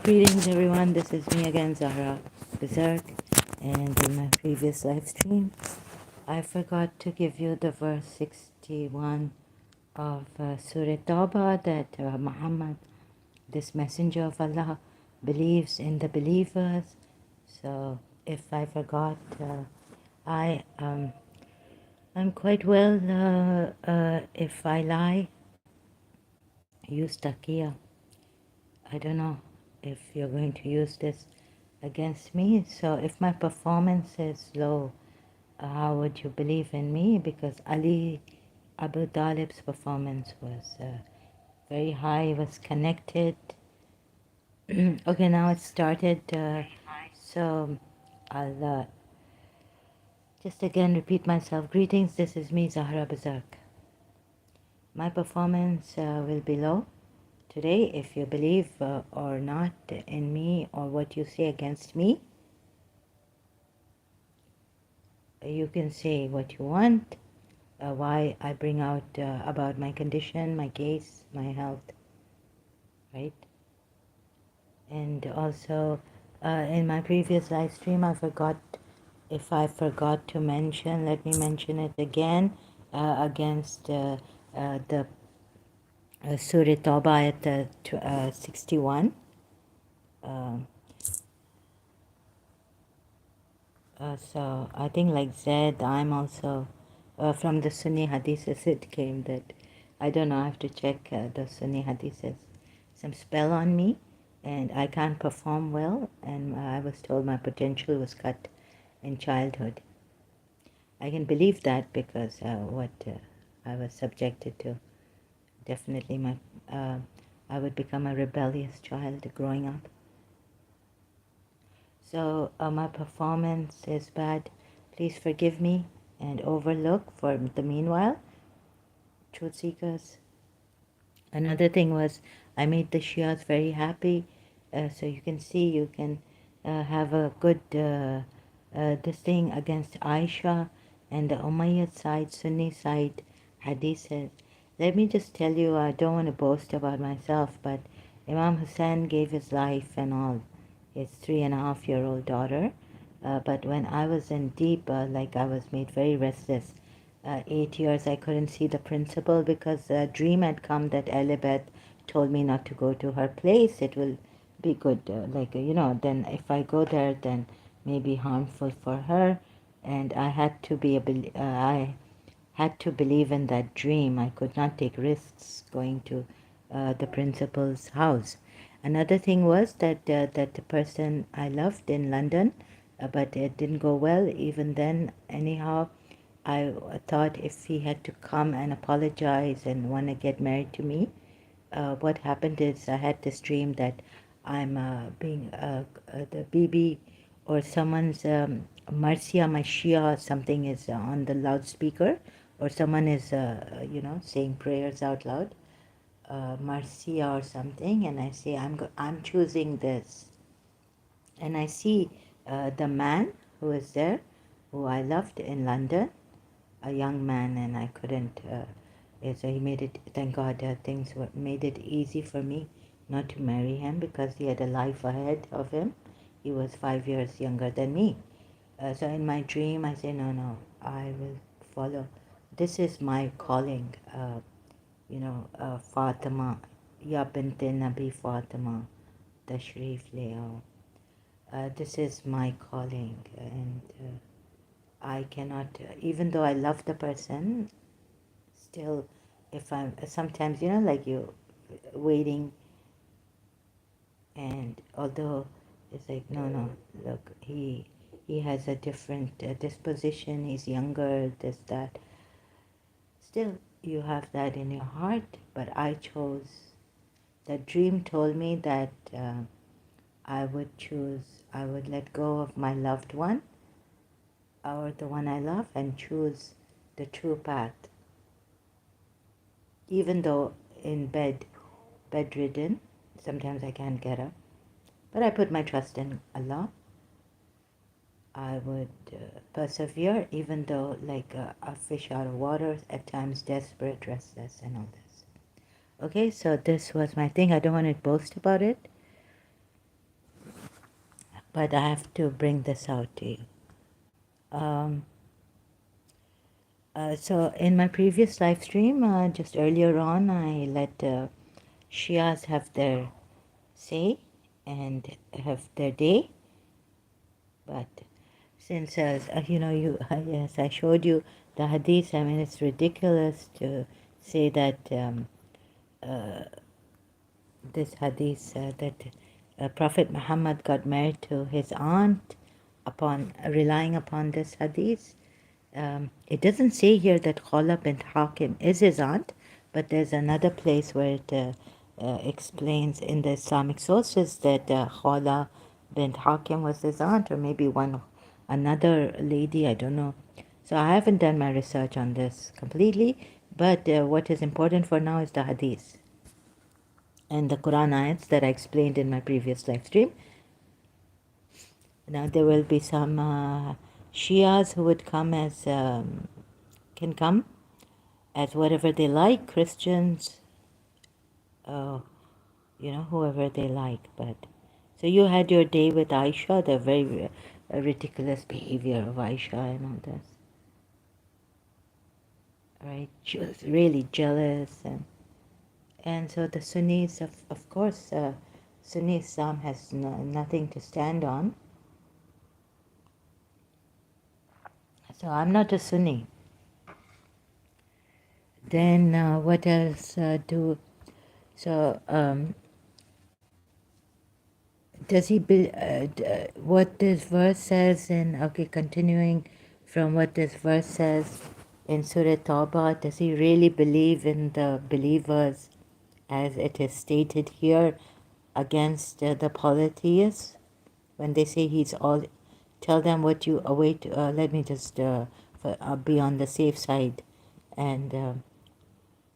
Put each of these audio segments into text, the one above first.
Greetings everyone, this is me again, Zahra Berserk, and in my previous live stream, I forgot to give you the verse 61 of Surah Tawbah that Muhammad, this messenger of Allah, believes in the believers. So if I forgot, I'm quite well. If I lie, use taqiyya. I don't know if you're going to use this against me. So if my performance is low, how would you believe in me? Because Ali Abu Talib's performance was very high, it was connected. Okay, now it started. So I'll just again repeat myself. Greetings, this is me, Zahra Bazak. My performance will be low today. If you believe or not in me or what you say against me, you can say what you want, why I bring out about my condition, my case, my health, right? And also in my previous live stream, if I forgot to mention, let me mention it again, against the Surah Tawbah at 61. So I think like Zed, I'm also from the Sunni Hadiths it came that, I don't know, I have to check the Sunni Hadiths. Some spell on me and I can't perform well, and I was told my potential was cut in childhood. I can believe that because what I was subjected to. Definitely I would become a rebellious child growing up. So my performance is bad. Please forgive me and overlook for the meanwhile, truth seekers. Another thing was I made the Shias very happy. So you can see, you can have a good this thing against Aisha and the Umayyad side, Sunni side, Hadith says. Let me just tell you, I don't want to boast about myself, but Imam Hussein gave his life and all, his 3.5-year-old daughter. But when I was in deep, like I was made very restless. 8 years I couldn't see the principal because a dream had come that Elibeth told me not to go to her place. It will be good, then if I go there, then maybe harmful for her. And I had to I had to believe in that dream. I could not take risks going to the principal's house. Another thing was that the person I loved in London, but it didn't go well. Even then, anyhow, I thought if he had to come and apologize and want to get married to me, what happened is I had this dream that I'm being the BB or someone's Marcia, my Shia, something is on the loudspeaker, or someone is, saying prayers out loud, Marcia or something, and I say, I'm choosing this. And I see the man who is there, who I loved in London, a young man, and I couldn't. So he made it. Thank God, things made it easy for me not to marry him because he had a life ahead of him. He was 5 years younger than me. So in my dream, I say, no, I will follow. This is my calling. Fatima, Ya Binte Nabi Fatima, Tashrif Leo. This is my calling, and I cannot, even though I love the person, still, if I'm sometimes, like you waiting, and although it's like, no, look, he has a different disposition, he's younger, this, that. Still, you have that in your heart, but I chose, the dream told me that I would let go of my loved one, or the one I love, and choose the true path. Even though in bedridden, sometimes I can't get up, but I put my trust in Allah. I would persevere, even though like a fish out of water, at times desperate, restless, and all this. Okay, so this was my thing. I don't want to boast about it. but I have to bring this out to you. Um, so in my previous live stream, just earlier on, I let Shias have their say and have their day. But since, yes, I showed you the hadith. I mean, it's ridiculous to say that this hadith that Prophet Muhammad got married to his aunt upon relying upon this hadith. It doesn't say here that Khala bint Hakim is his aunt, but there's another place where it explains in the Islamic sources that Khala bint Hakim was his aunt, or maybe another lady, I don't know. So I haven't done my research on this completely, but what is important for now is the hadith and the Quran ayats that I explained in my previous live stream. Now there will be some Shias who would come as can come as whatever they like, Christians, uh, whoever they like. But so you had your day with Aisha, the very ridiculous behavior of Aisha and all this, right? She was really jealous, and so the Sunnis, of course, Sunni Islam has nothing to stand on. So I'm not a Sunni. Then what else do? So does he what this verse says in, okay, continuing from what this verse says in Surah Tawbah, does he really believe in the believers as it is stated here against the polytheists when they say he's all, tell them what you await, let me just be on the safe side and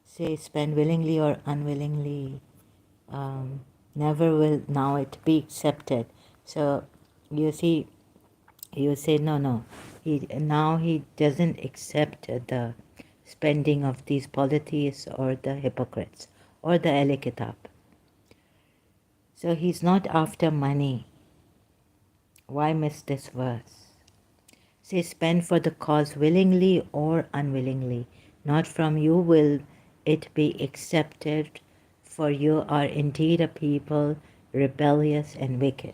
say spend willingly or unwillingly, um, never will now it be accepted. So you see, you say no. He doesn't accept the spending of these polytheists or the hypocrites or the Ahl Kitab. So he's not after money. Why miss this verse? Say spend for the cause willingly or unwillingly. Not from you will it be accepted, for you are indeed a people rebellious and wicked.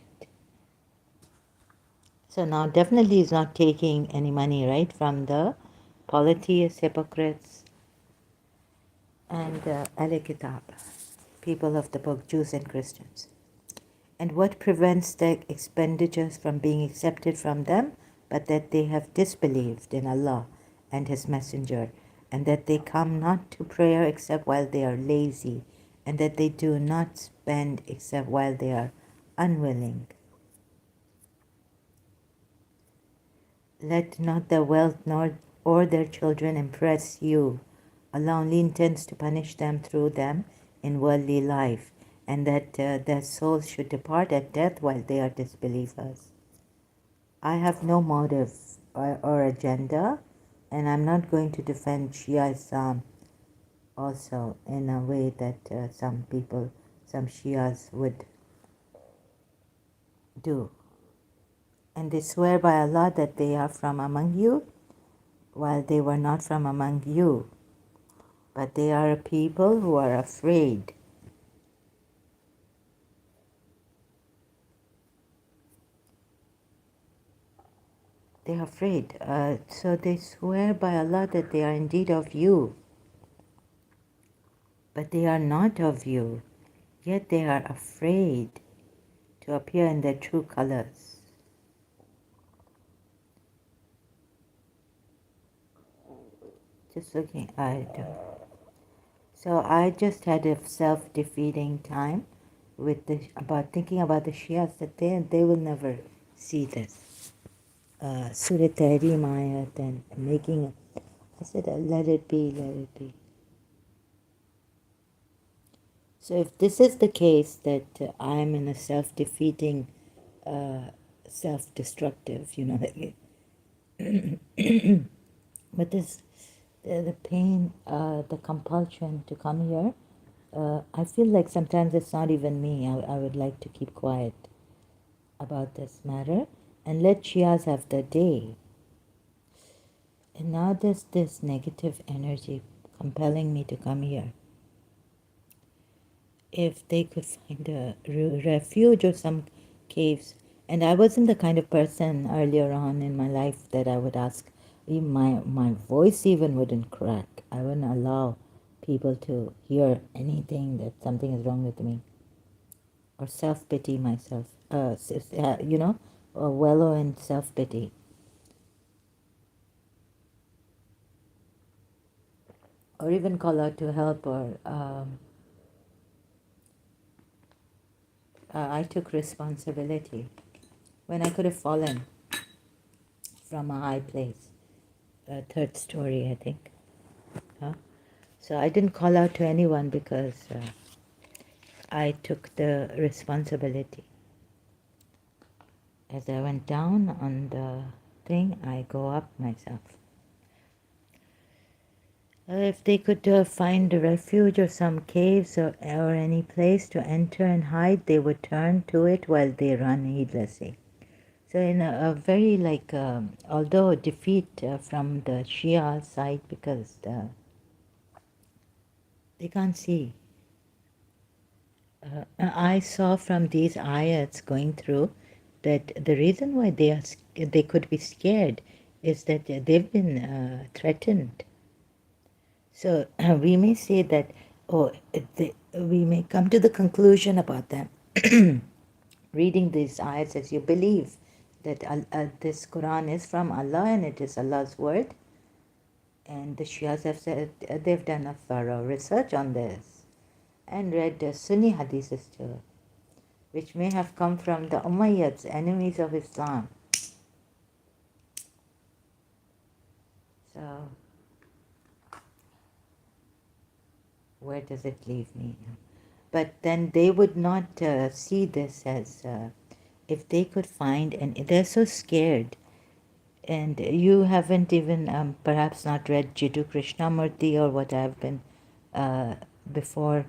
So now definitely he's not taking any money, right, from the polytheists, hypocrites, and Ahl Kitab, people of the book, Jews and Christians. And what prevents the expenditures from being accepted from them, but that they have disbelieved in Allah and His Messenger, and that they come not to prayer except while they are lazy, and that they do not spend except while they are unwilling. Let not their wealth nor or their children impress you. Allah only intends to punish them through them in worldly life, and that their souls should depart at death while they are disbelievers. I have no motive or agenda, and I'm not going to defend Shia Islam also in a way that some Shias would do. And they swear by Allah that they are from among you, while they were not from among you. But they are a people who are afraid. They are afraid. So they swear by Allah that they are indeed of you. But they are not of you. Yet they are afraid to appear in their true colors. Just looking at it. So I just had a self-defeating time with thinking about the Shias, that they will never see this. Surah Tahrim ayat and making, I said, let it be, let it be. So if this is the case that I'm in a self-defeating, self-destructive, but this, the pain, the compulsion to come here, I feel like sometimes it's not even me. I would like to keep quiet. about this matter and let Shias have their day. And now there's this negative energy compelling me to come here. If they could find a refuge or some caves. And I wasn't the kind of person earlier on in my life that I would ask. My voice even wouldn't crack. I wouldn't allow people to hear anything that something is wrong with me. Or self-pity myself. Or wallow in self-pity. Or even call out to help or I took responsibility when I could have fallen from a high place. Third story, I think. So I didn't call out to anyone because I took the responsibility. As I went down on the thing, I go up myself. If they could find a refuge or some caves or any place to enter and hide, they would turn to it while they run heedlessly. So in a very although defeat from the Shia side because they can't see. I saw from these ayats going through that the reason why they could be scared is that they've been threatened. So we may say that, we may come to the conclusion about them reading these ayats as you believe that this Quran is from Allah and it is Allah's word. And the Shias have said they've done a thorough research on this and read Sunni hadiths too, which may have come from the Umayyads, enemies of Islam. So, where does it leave me now? But then they would not see this as if they could find, and they're so scared. And you haven't even perhaps not read Jiddu Krishnamurti or what I've been before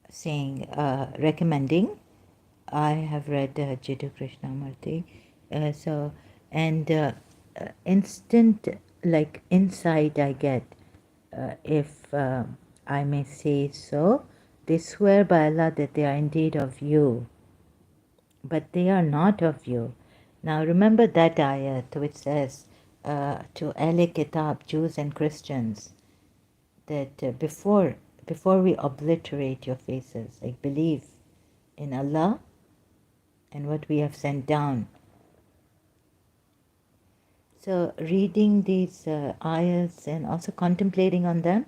saying, recommending. I have read Jiddu Krishnamurti. Instant, like insight I get, if I may say so, they swear by Allah that they are indeed of you, but they are not of you. Now remember that ayat which says to Ahle Kitab, Jews and Christians, that before we obliterate your faces, like believe in Allah and what we have sent down. So reading these ayats and also contemplating on them,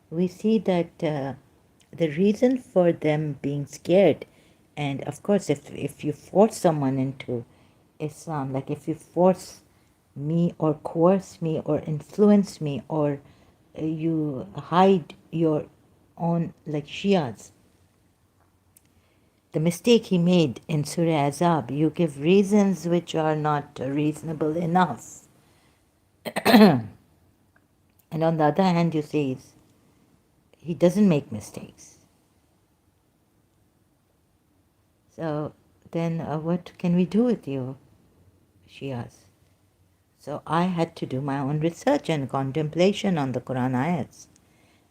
we see that the reason for them being scared, and of course if you force someone into Islam, like if you force me or coerce me or influence me or you hide your own, like Shias, the mistake he made in Surah Azab, you give reasons which are not reasonable enough. And on the other hand, you say he doesn't make mistakes. So then what can we do with you, Shias? So I had to do my own research and contemplation on the Quran ayats.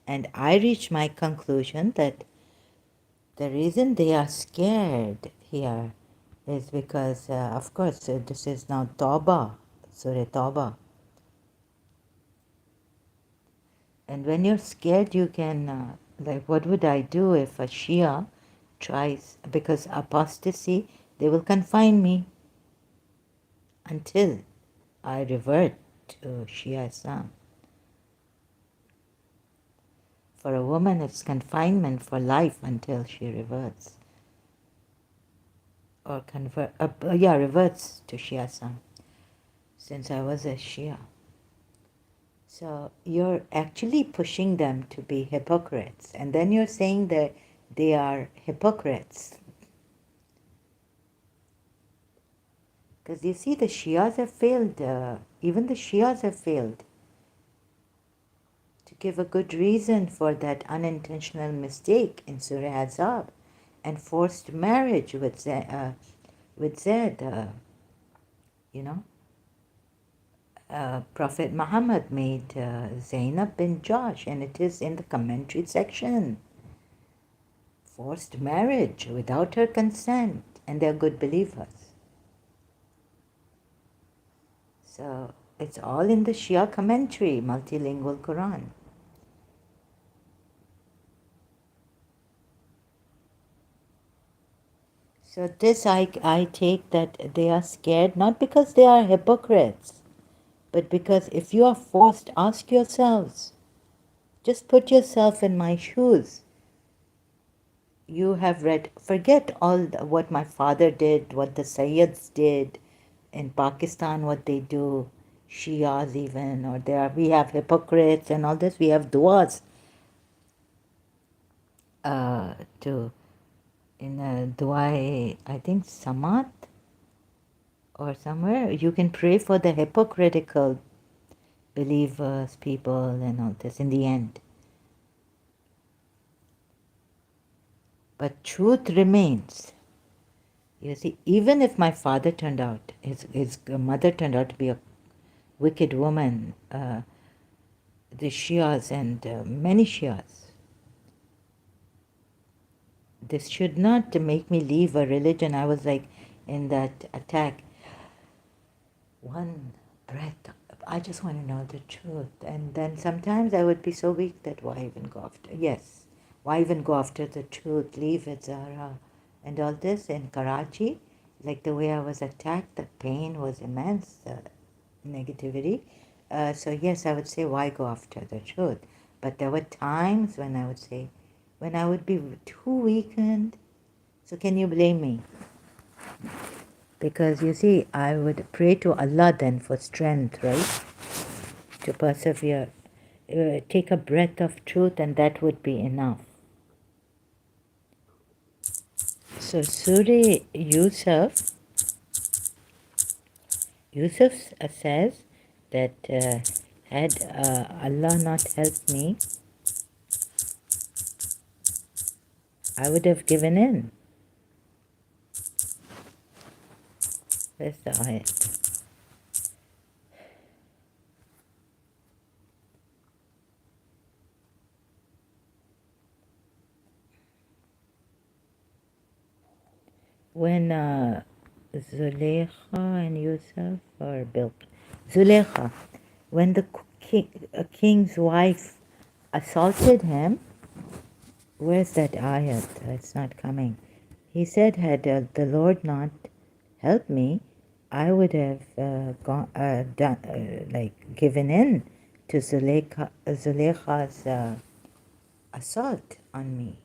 And I reached my conclusion that the reason they are scared here is because, of course, this is now Tawbah, Surah Tawbah. And when you're scared, you can, what would I do if a Shia tries, because apostasy, they will confine me until I revert to Shia Islam. For a woman, it's confinement for life until she reverts. Or reverts to Shia Islam, since I was a Shia. So you're actually pushing them to be hypocrites, and then you're saying that they are hypocrites. Because you see, the Shias have failed, even the Shias have failed to give a good reason for that unintentional mistake in Surah Azab and forced marriage with with Zaid, you know, Prophet Muhammad made Zainab bin Josh, and it is in the commentary section. Forced marriage without her consent, and they're good believers. So it's all in the Shia commentary, multilingual Quran. So this I take that they are scared not because they are hypocrites, but because if you are forced, ask yourselves, just put yourself in my shoes. You have read, forget all what my father did, what the Sayyids did in Pakistan, what they do, Shias even, or we have hypocrites and all this. We have duas to in a dua, I think Samat or somewhere. You can pray for the hypocritical believers, people, and all this in the end. But truth remains. You see, even if my father turned out, his mother turned out to be a wicked woman, the Shias and many Shias, this should not make me leave a religion. I was like in that attack, one breath, I just want to know the truth. And then sometimes I would be so weak that why even go after, yes, why even go after the truth, leave it, Zara. And all this in Karachi, like the way I was attacked, the pain was immense, the negativity. So yes, I would say, why go after the truth? But there were times when I would say, when I would be too weakened. So can you blame me? Because you see, I would pray to Allah then for strength, right? To persevere. Take a breath of truth and that would be enough. So Surah Yusuf says that had Allah not helped me, I would have given in. Where's the ayat? When Zuleikha and Yusuf or Zuleikha, when the king's wife assaulted him, where's that ayat? It's not coming. He said, had the Lord not helped me, I would have given in to Zuleikha's assault on me.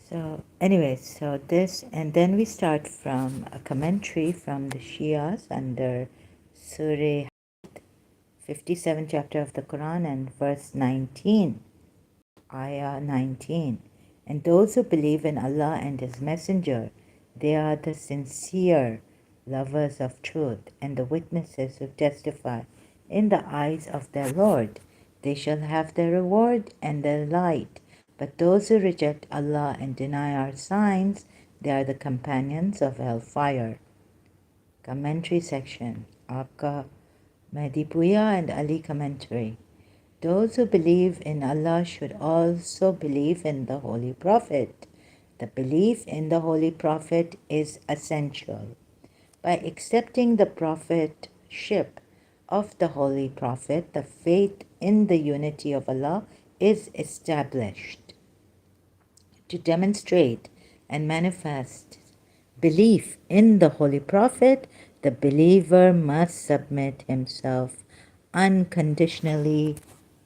So anyways, so this, and then we start from a commentary from the Shias under Surah 57 chapter of the Quran and verse 19, ayah 19. And those who believe in Allah and His Messenger, they are the sincere lovers of truth and the witnesses who testify in the eyes of their Lord. They shall have their reward and their light. But those who reject Allah and deny our signs, they are the companions of hellfire. Commentary section. Akka Mehdipuya and Ali commentary. Those who believe in Allah should also believe in the Holy Prophet. The belief in the Holy Prophet is essential. By accepting the prophetship of the Holy Prophet, the faith in the unity of Allah is established. To demonstrate and manifest belief in the Holy Prophet, the believer must submit himself unconditionally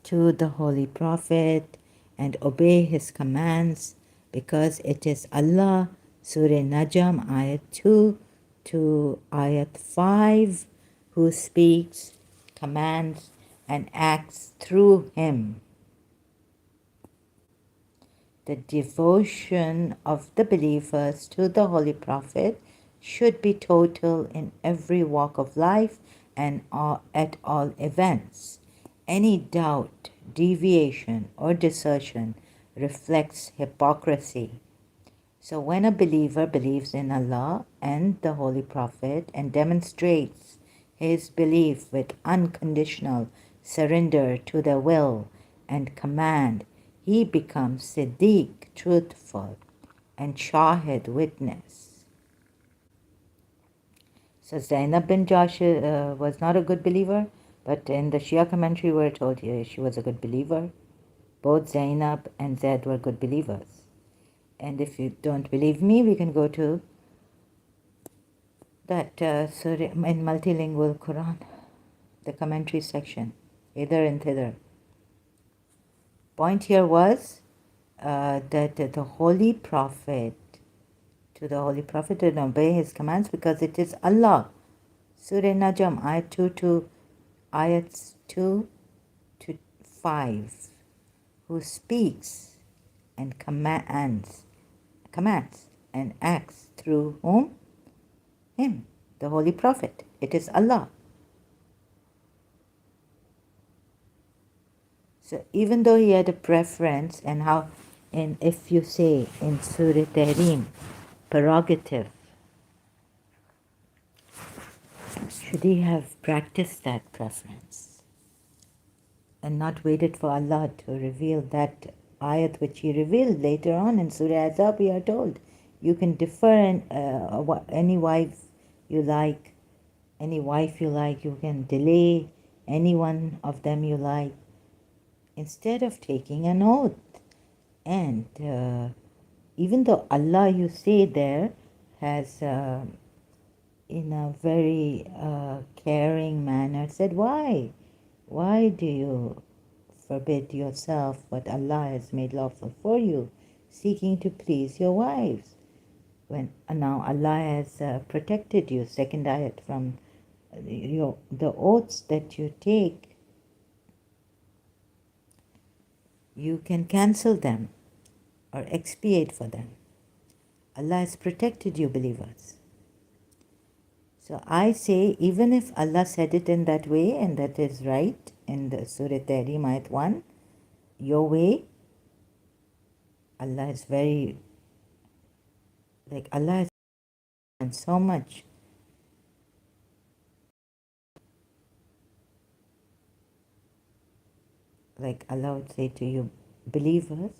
to the Holy Prophet and obey his commands, because it is Allah, Surah Najm, Ayat 2 to Ayat 5, who speaks, commands, and acts through him. The devotion of the believers to the Holy Prophet should be total in every walk of life and at all events. Any doubt, deviation, or desertion reflects hypocrisy. So when a believer believes in Allah and the Holy Prophet and demonstrates his belief with unconditional surrender to their will and command, he becomes Siddiq, truthful, and Shahid, witness. So Zainab bin Josh was not a good believer, but in the Shia commentary we're told she was a good believer. Both Zainab and Zaid were good believers. And if you don't believe me, we can go to that surah in multilingual Quran, the commentary section, hither and thither. Point here was that the Holy Prophet, to the Holy Prophet and obey his commands because it is Allah. Surah Najm, ayat 2 to ayats 2 to 5, who speaks and commands and acts through whom? Him, the Holy Prophet. It is Allah. So even though he had a preference, and how, and if you say in Surah Tahrim, prerogative, should he have practiced that preference and not waited for Allah to reveal that ayat which he revealed later on in Surah Azab? We are told you can defer any wife you like, you can delay any one of them you like, instead of taking an oath. And even though Allah, you say there, has in a very caring manner said, why do you forbid yourself what Allah has made lawful for you, seeking to please your wives, when now Allah has protected you? Second ayat, from the oaths that you take, you can cancel them or expiate for them. Allah has protected you, believers. So I say, even if Allah said it in that way, and that is right, in the Surah Tahrim ayat 1, your way, Allah is very, Allah has done so much. Allah would say to you, believers,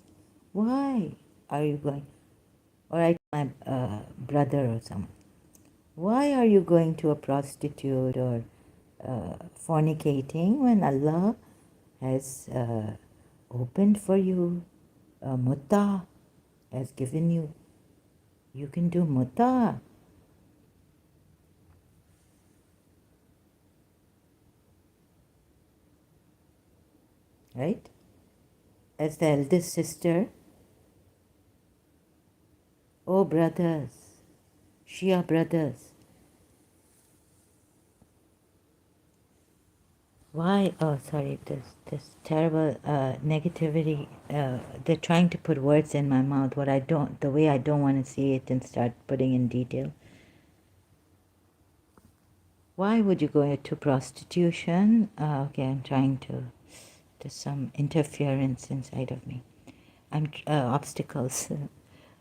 why are you going, or I my brother or someone, why are you going to a prostitute or fornicating when Allah has opened for you mutta, has given you, you can do mutta. Right? As the eldest sister, oh brothers, Shia brothers, why, oh sorry, this terrible negativity, they're trying to put words in my mouth, the way I don't want to see it, and start putting in detail. Why would you go to prostitution? Okay, I'm trying to, there's some interference inside of me. Obstacles.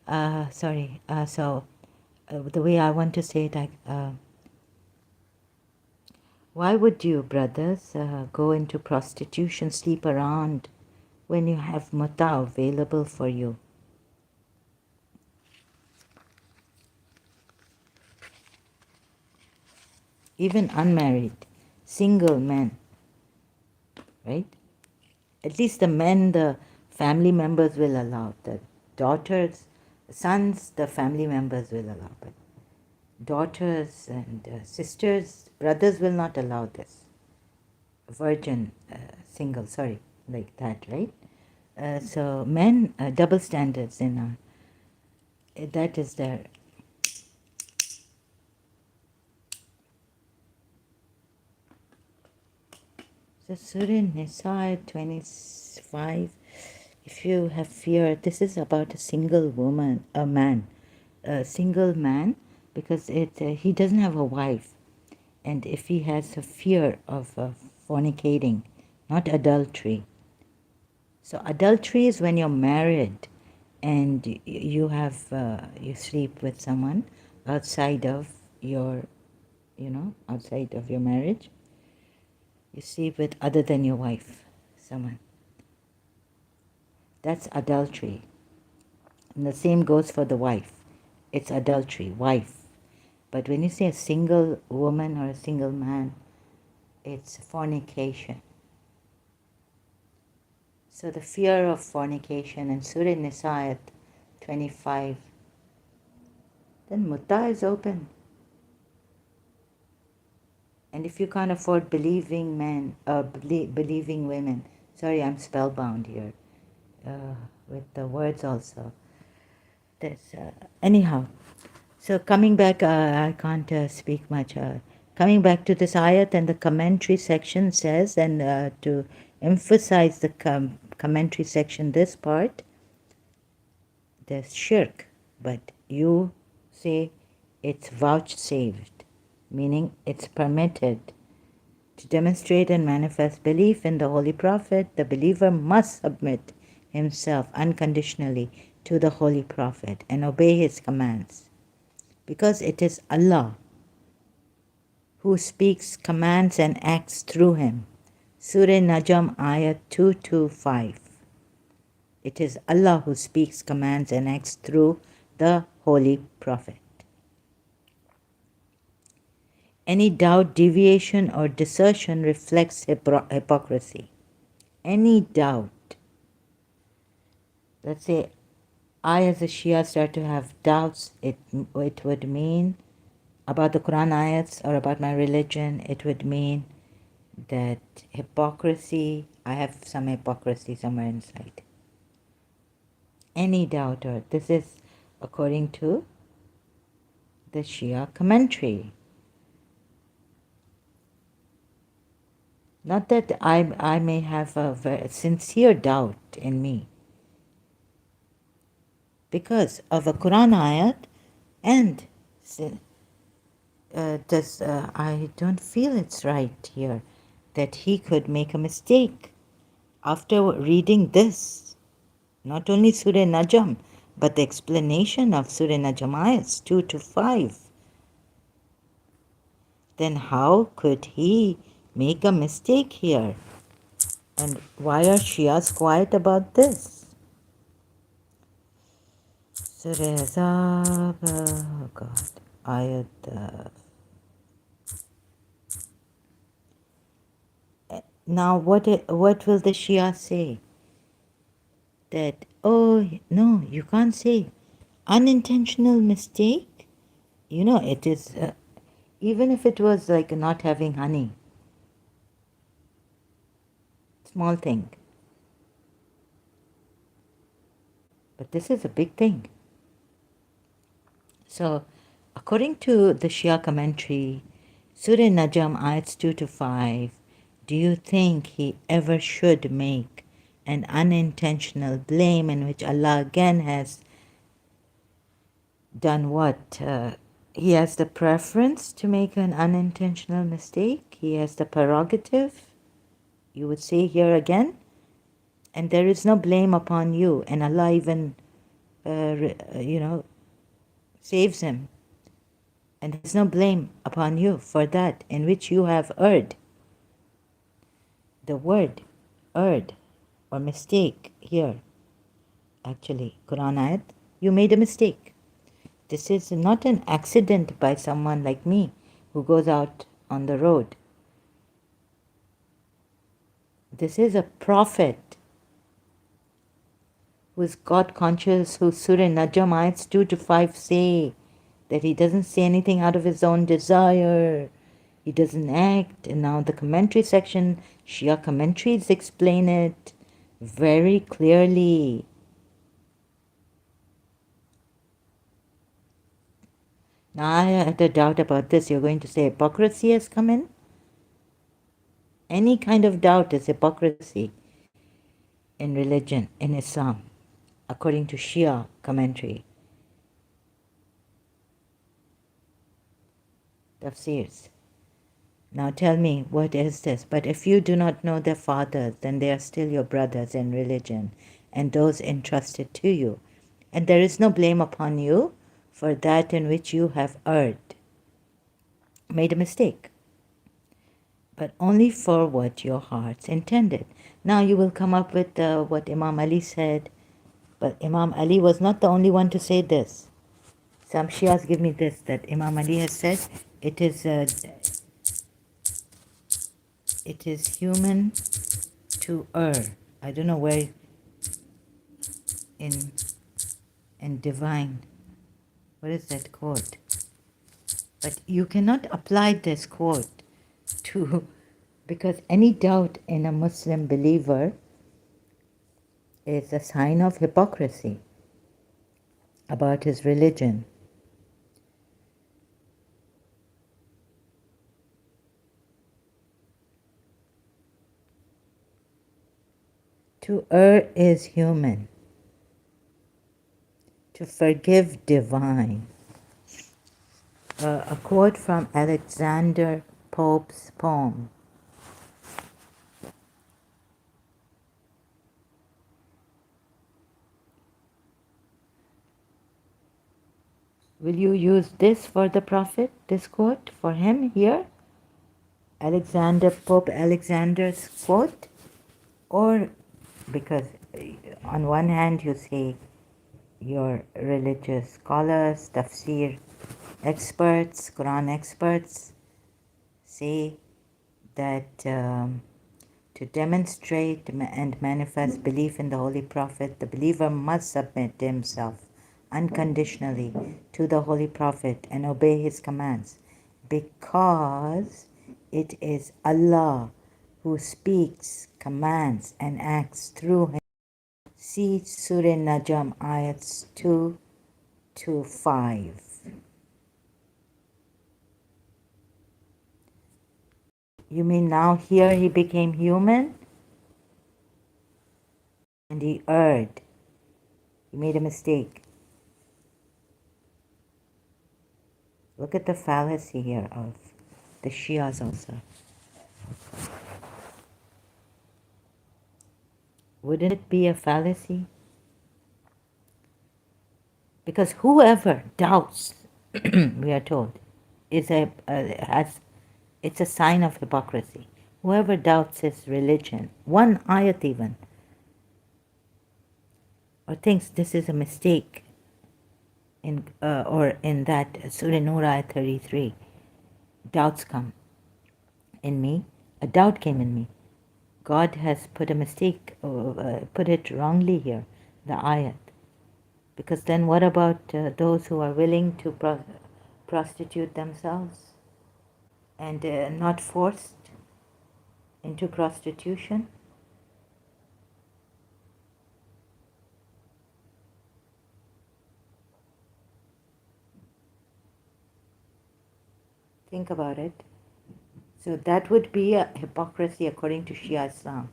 Sorry. So the way I want to say it, why would you, brothers, go into prostitution, sleep around, when you have mutta available for you? Even unmarried, single men, right? At least the men, the family members will allow. The daughters, sons, the family members will allow. But daughters and sisters, brothers will not allow this. Virgin, single, sorry, like that, right? So men, double standards in our, that is there. So Surah Nisa 25, if you have fear, this is about a single woman, a single man, because he doesn't have a wife. And if he has a fear of fornicating, not adultery, So adultery is when you're married and you sleep with someone outside of your, outside of your marriage. You sleep with other than your wife, someone. That's adultery. And the same goes for the wife. It's adultery, wife. But when you say a single woman or a single man, it's fornication. So the fear of fornication in Surah Nisa ayat 25, then mutta is open. And if you can't afford believing men, believing women, sorry, I'm spellbound here with the words also. Anyhow, so coming back, I can't speak much. Coming back to this ayat, and the commentary section says, and to emphasize the commentary section, this part, there's shirk, but you say it's vouchsafed, meaning it's permitted. To demonstrate and manifest belief in the Holy Prophet, the believer must submit himself unconditionally to the Holy Prophet and obey his commands, because it is Allah who speaks commands and acts through him. Surah Najm ayat 225. It is Allah who speaks commands and acts through the Holy Prophet. Any doubt, deviation, or desertion reflects hypocrisy. Any doubt. Let's say I as a Shia start to have doubts, it would mean about the Quran ayats or about my religion, it would mean that hypocrisy, I have some hypocrisy somewhere inside. Any doubt, or this is according to the Shia commentary. Not that I may have a very sincere doubt in me because of a Quran ayat, and I don't feel it's right here that he could make a mistake after reading this. Not only Surah Najm, but the explanation of Surah Najm ayats 2 to 5. Then how could he make a mistake here? And why are Shias quiet about this? Surah Azab, oh God, ayat. Now what will the Shia say? That, oh no, you can't say unintentional mistake. It is, even if it was like not having honey, small thing. But this is a big thing. So, according to the Shia commentary, Surah Najm ayats 2 to 5, do you think he ever should make an unintentional blame in which Allah again has done what? He has the preference to make an unintentional mistake. He has the prerogative, you would say here again. And there is no blame upon you. And Allah even, saves him. And there's no blame upon you for that in which you have erred. The word erred or mistake here, actually, Quran ayat, you made a mistake. This is not an accident by someone like me who goes out on the road. This is a prophet who is God conscious, who Surah Najm ayats 2 to 5 say that he doesn't say anything out of his own desire. He doesn't act. And now the commentary section, Shia commentaries explain it very clearly. Now I had a doubt about this. You're going to say hypocrisy has come in? Any kind of doubt is hypocrisy in religion, in Islam, according to Shia commentary. Tafsirs. Now tell me, what is this? But if you do not know their fathers, then they are still your brothers in religion, and those entrusted to you. And there is no blame upon you for that in which you have erred, made a mistake, but only for what your hearts intended. Now you will come up with what Imam Ali said, but Imam Ali was not the only one to say this. Some Shias give me this, that Imam Ali has said, it is human to err. I don't know where in divine, what is that quote? But you cannot apply this quote to, because any doubt in a Muslim believer is a sign of hypocrisy about his religion. To err is human. To forgive, divine. A quote from Alexander Pope's poem. Will you use this for the Prophet, this quote for him here? Pope Alexander's quote? Or because on one hand you say your religious scholars, tafsir experts, Quran experts say that to demonstrate and manifest belief in the Holy Prophet, the believer must submit himself unconditionally to the Holy Prophet and obey his commands, because it is Allah who speaks, commands, and acts through him. See Surah Najm ayats 2 to 5. You mean now here he became human? And he erred. He made a mistake. Look at the fallacy here of the Shias also. Wouldn't it be a fallacy? Because whoever doubts, we are told, it's a sign of hypocrisy. Whoever doubts his religion, one ayat even, or thinks this is a mistake, or in that Surah Nur ayat 33, doubts come in me. A doubt came in me. God has put a mistake, put it wrongly here, the ayat. Because then what about those who are willing to prostitute themselves and not forced into prostitution? Think about it. So that would be a hypocrisy according to Shia Islam.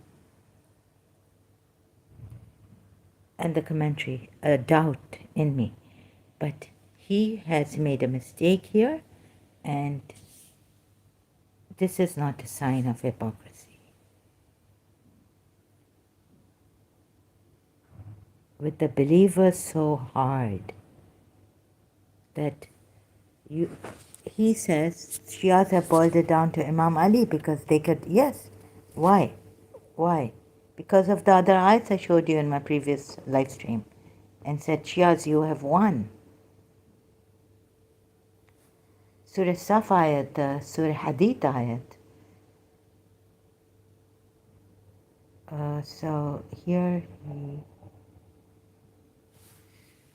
And the commentary, a doubt in me. But he has made a mistake here, and this is not a sign of hypocrisy. With the believers so hard that he says Shias have boiled it down to Imam Ali because they could, yes. Why? Why? Because of the other ayats I showed you in my previous live stream and said, Shias, you have won. Surah Saf ayat, the Surah Hadith ayat. So here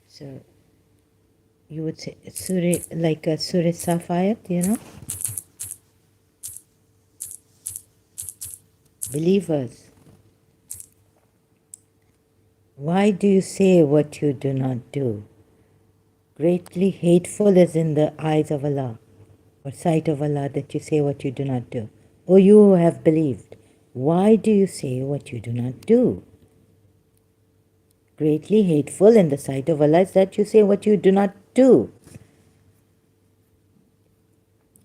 so you would say Surah, like a Surah Saf ayat, you know? Believers, why do you say what you do not do? Greatly hateful is in the eyes of Allah, or sight of Allah, that you say what you do not do. O you who have believed, why do you say what you do not do? Greatly hateful in the sight of Allah is that you say what you do not do.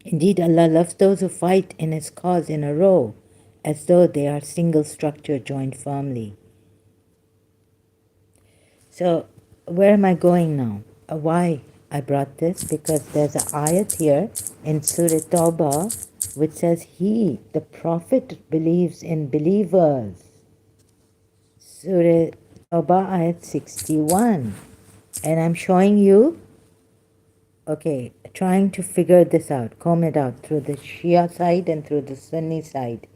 Indeed, Allah loves those who fight in His cause in a row, as though they are single structure joined firmly. So, where am I going now? Why I brought this? Because there's an ayat here in Surah Tawbah which says, He, the Prophet, believes in believers. Surah Tawbah ayat 61. And I'm showing you, okay, trying to figure this out, comb it out through the Shia side and through the Sunni side.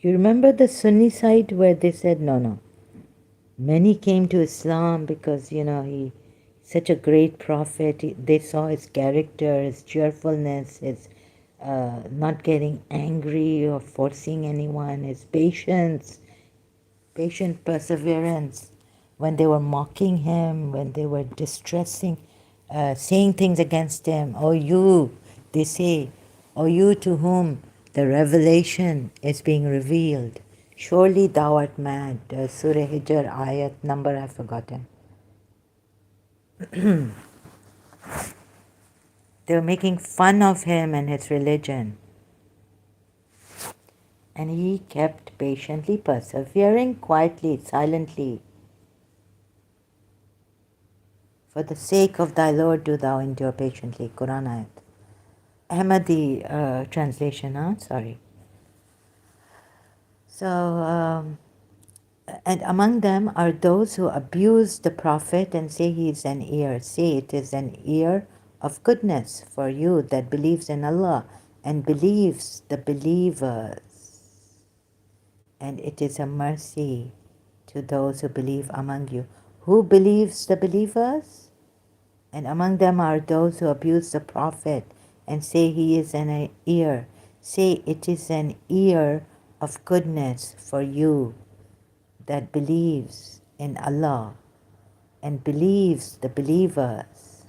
You remember the Sunni side where they said, no. Many came to Islam because, he's such a great prophet. They saw his character, his cheerfulness, his not getting angry or forcing anyone, his patience, patient perseverance. When they were mocking him, when they were distressing, saying things against him, oh you, they say, oh you to whom the revelation is being revealed. Surely thou art mad. Surah Hijr ayat number I've forgotten. They were making fun of him and his religion. And he kept patiently persevering, quietly, silently. For the sake of thy Lord do thou endure patiently. Quran ayat. Ahmadi translation, sorry. So, and among them are those who abuse the Prophet and say he is an ear. Say it is an ear of goodness for you that believes in Allah and believes the believers. And it is a mercy to those who believe among you. Who believes the believers? And among them are those who abuse the Prophet and say he is an ear. Say it is an ear of goodness for you that believes in Allah and believes the believers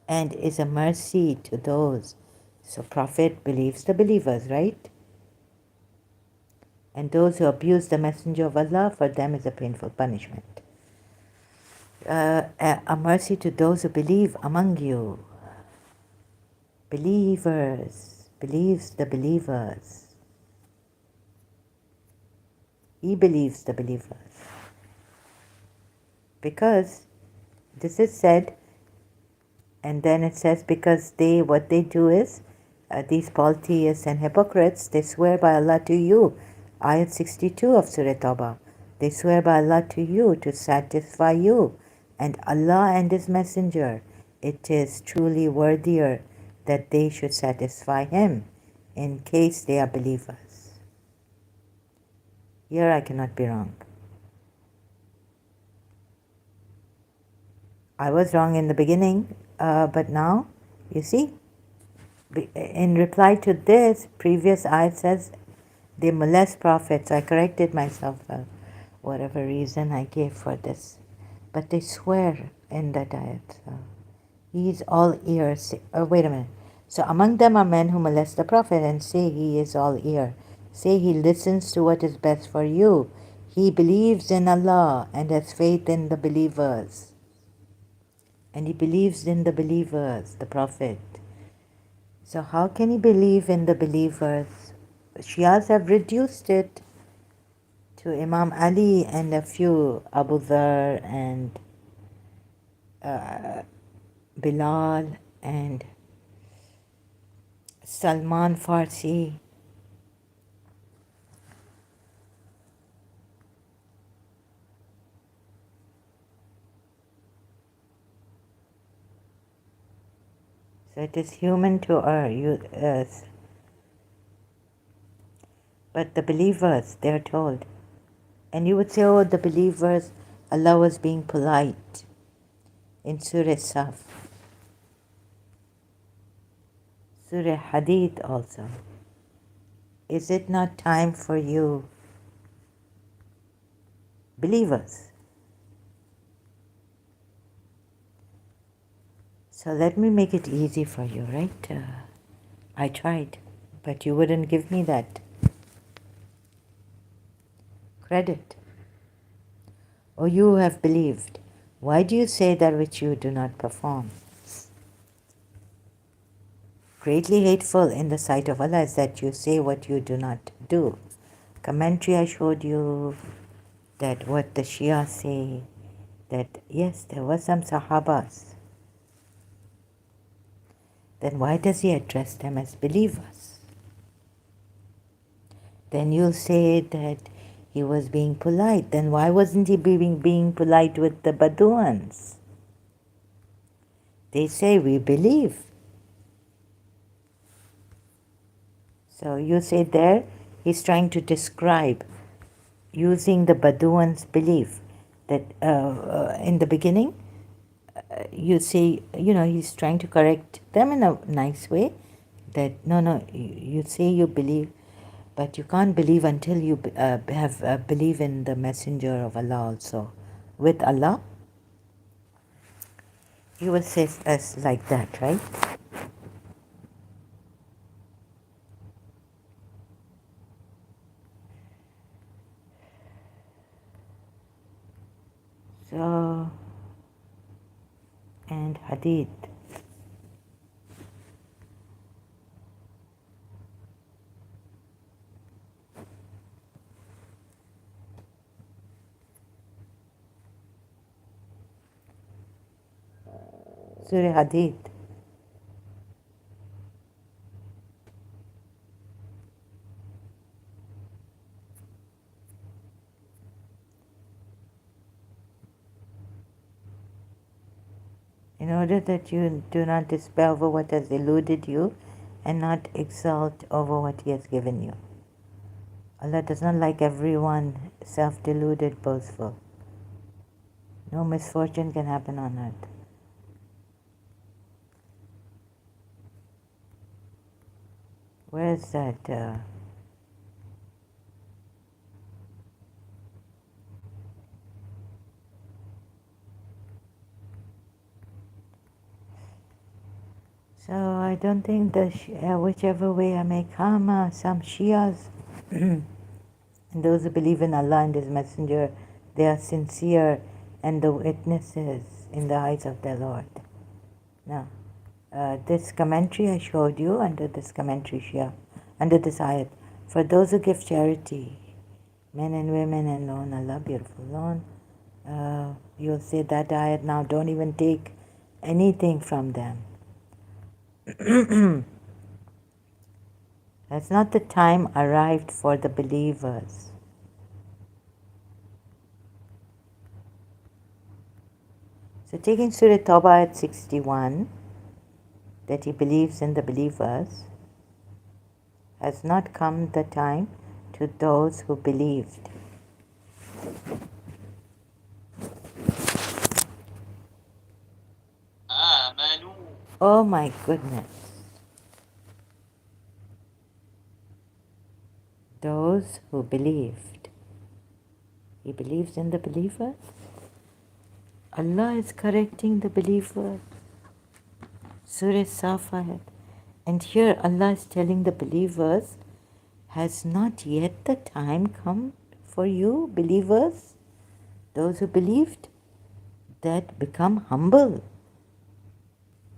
and is a mercy to those. So Prophet believes the believers, right? And those who abuse the Messenger of Allah, for them is a painful punishment. A mercy to those who believe among you. Believers, believes the believers. He believes the believers. Because this is said, and then it says, because what they do is, these polytheists and hypocrites, they swear by Allah to you. Ayat 62 of Surah Tawbah. They swear by Allah to you to satisfy you. And Allah and His Messenger, it is truly worthier that they should satisfy Him in case they are believers. Here I cannot be wrong. I was wrong in the beginning, but now, you see, in reply to this, previous ayat says they molest prophets. I corrected myself, whatever reason I gave for this. But they swear in that ayat. He is all ears. Wait a minute. So among them are men who molest the prophet and say he is all ear. Say he listens to what is best for you. He believes in Allah and has faith in the believers. And he believes in the believers, the prophet. So how can he believe in the believers? Shias have reduced it to Imam Ali and a few, Abu Dhar and Bilal and Salman Farsi. So it is human to err. But the believers, they are told. And you would say, oh, the believers, Allah was being polite in Surah Saf. Surah Hadid also. Is it not time for you, believers? So let me make it easy for you, right? I tried, but you wouldn't give me that credit. or you have believed, why do you say that which you do not perform? Greatly hateful in the sight of Allah is that you say what you do not do. Commentary I showed you that what the Shia say, that yes, there were some Sahabas. Then why does he address them as believers? Then you'll say that he was being polite. Then why wasn't he being polite with the Baduans? They say we believe. So you say there, he's trying to describe using the Baduans' belief that in the beginning, you say, he's trying to correct them in a nice way that no, you say you believe, but you can't believe until you have believe in the messenger of Allah also. With Allah, you will say us like that, right? So, and Hadith. Surah Hadith. In order that you do not despair over what has eluded you and not exult over what he has given you. Allah does not like everyone self-deluded, boastful. No misfortune can happen on earth. Where is that? So I don't think that whichever way I may come, some Shias and those who believe in Allah and His Messenger, they are sincere and the witnesses in the eyes of their Lord. Now, this commentary I showed you under this commentary Shia, under this ayat, for those who give charity, men and women and loan Allah, beautiful loan, you'll say that ayat now, don't even take anything from them. Has not the time arrived for the believers? So taking Surah Tawbah at 61, that he believes in the believers, has not come the time to those who believed. Oh my goodness. Those who believed. He believes in the believers. Allah is correcting the believers. Surah Safat. And here Allah is telling the believers, has not yet the time come for you, believers, those who believed, that become humble,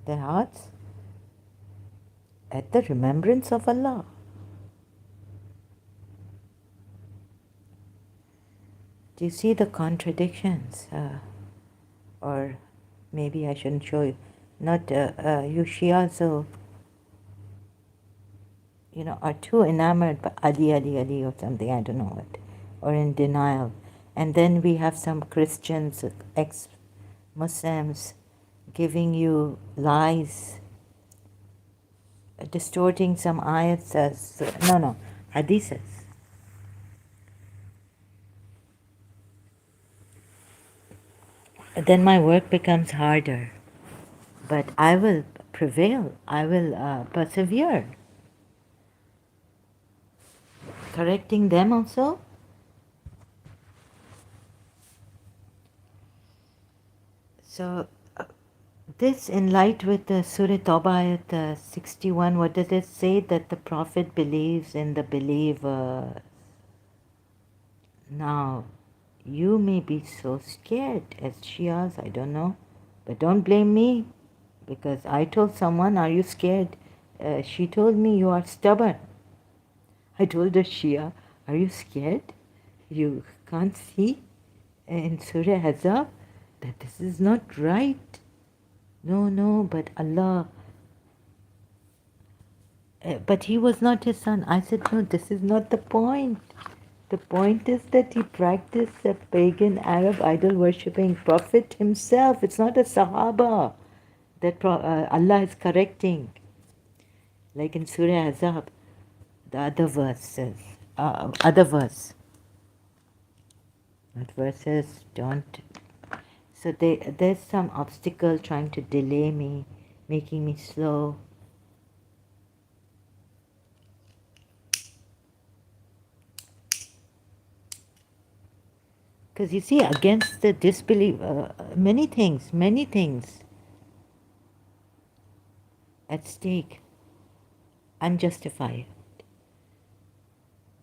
their hearts, at the remembrance of Allah. Do you see the contradictions? Or maybe I shouldn't show you. Not you Shia, so are too enamored by Ali or something, I don't know what, or in denial. And then we have some Christians, ex-Muslims, giving you lies, distorting some ayats as, hadiths. Then my work becomes harder. But I will prevail, I will persevere. Correcting them also. So this in light with the Surah Tawbah at 61, what does it say? That the Prophet believes in the believer. Now, You may be so scared as Shias, I don't know, but don't blame me because I told someone, are you scared? She told me you are stubborn. I told her, Shia, are you scared? You can't see in Surah Hazab that this is not right. No, no, but Allah. But he was not his son. I said, no, this is not the point. The point is that he practiced a pagan Arab idol worshipping prophet himself. It's not a Sahaba that Allah is correcting. Like in Surah Azab, the other verse says, other verse, not verses, don't. So there's some obstacle trying to delay me, making me slow. Because you see, against the disbelief, many things at stake. Unjustified.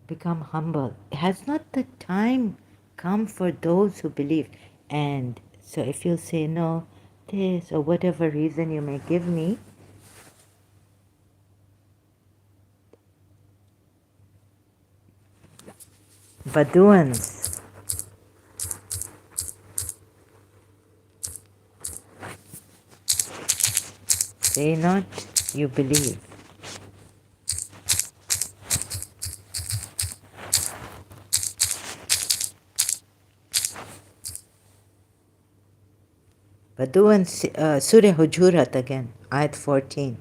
Become humble. Has not the time come for those who believe? And so if you say no, this or whatever reason you may give me, Baduans, say not you believe. Baduans, Surah Hujurat again, Ayat 14.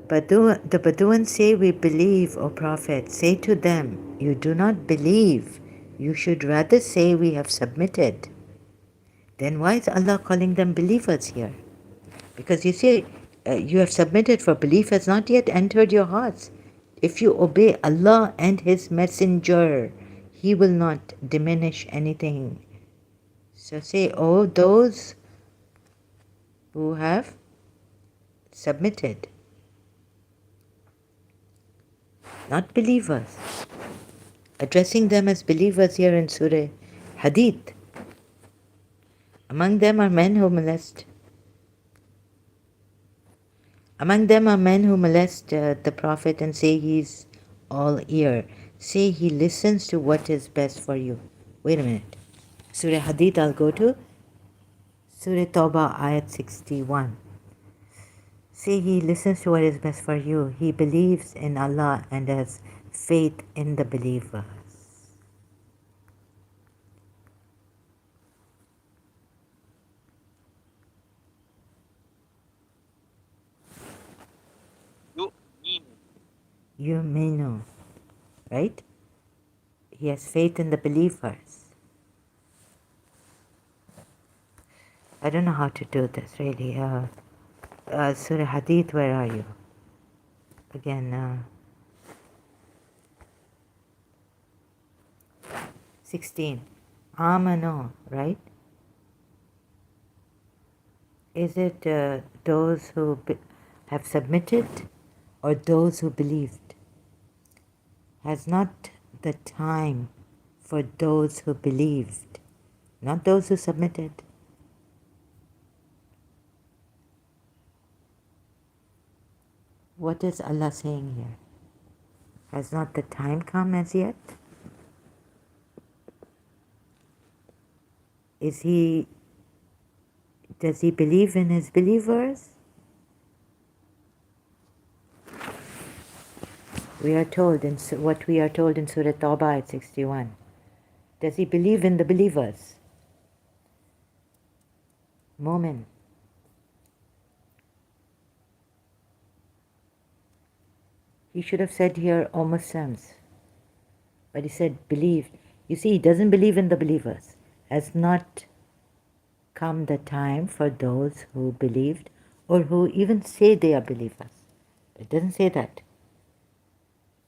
The Baduans say, we believe, O Prophet. Say to them, you do not believe. You should rather say, we have submitted. Then why is Allah calling them believers here? Because you see, you have submitted, for belief has not yet entered your hearts. If you obey Allah and His Messenger, He will not diminish anything. So say, oh, those who have submitted, not believers. Addressing them as believers here in Surah Hadith. Among them are men who molest. Among them are men who molest the Prophet and say he's all ear. Say he listens to what is best for you. Wait a minute. Surah Hadith I'll go to. Surah Tawbah Ayat 61. Say he listens to what is best for you. He believes in Allah and has faith in the believers. You may know, right? He has faith in the believers. I don't know how to do this really. Surah Hadith, where are you? Again, 16. Amano, right? Is it those who have submitted or those who believed? Has not the time for those who believed, not those who submitted. What is Allah saying here? Has not the time come as yet? Does he believe in his believers? We are told in what we are told in Surah Tawbah at 61. Does he believe in the believers? Mu'min. He should have said here, O Muslims. But he said, believe. You see, he doesn't believe in the believers. Has not come the time for those who believed or who even say they are believers. It doesn't say that.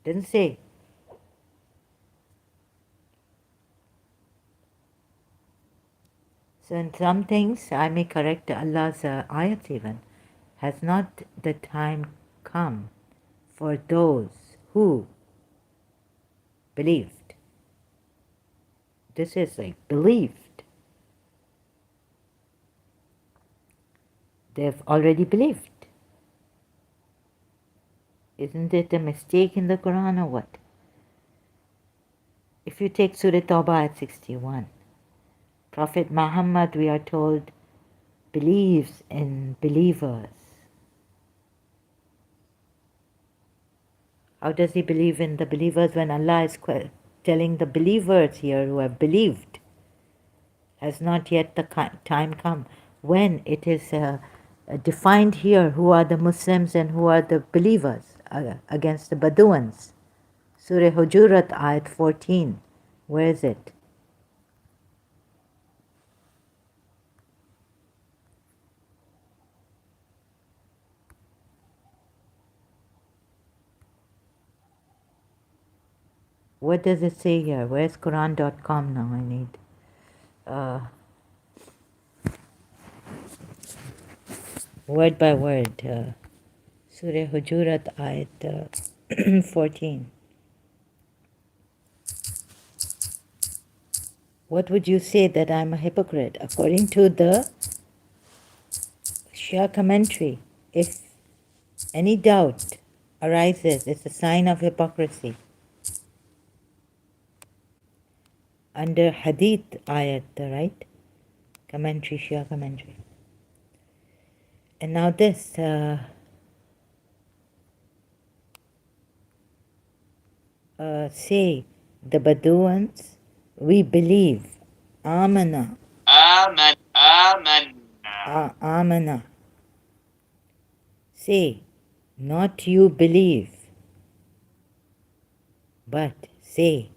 It doesn't say. So in some things, I may correct Allah's ayats even. Has not the time come for those who believed. This is like believed. They've already believed. Isn't it a mistake in the Quran or what? If you take Surah Tawbah at 61, Prophet Muhammad, we are told, believes in believers. How does he believe in the believers when Allah is telling the believers here who have believed? Has not yet the time come when it is defined here who are the Muslims and who are the believers against the Bedouins. Surah Hujurat, ayat 14. Where is it? What does it say here? Where's Quran.com now? I need word by word. Surah Hujurat, ayat 14. What would you say that I'm a hypocrite? According to the Shia commentary, if any doubt arises, it's a sign of hypocrisy. Under Hadith ayat, right? Commentary, Shia commentary. And now this, say, the Bedouins, we believe. Amana. Amana. Say, not you believe, but say,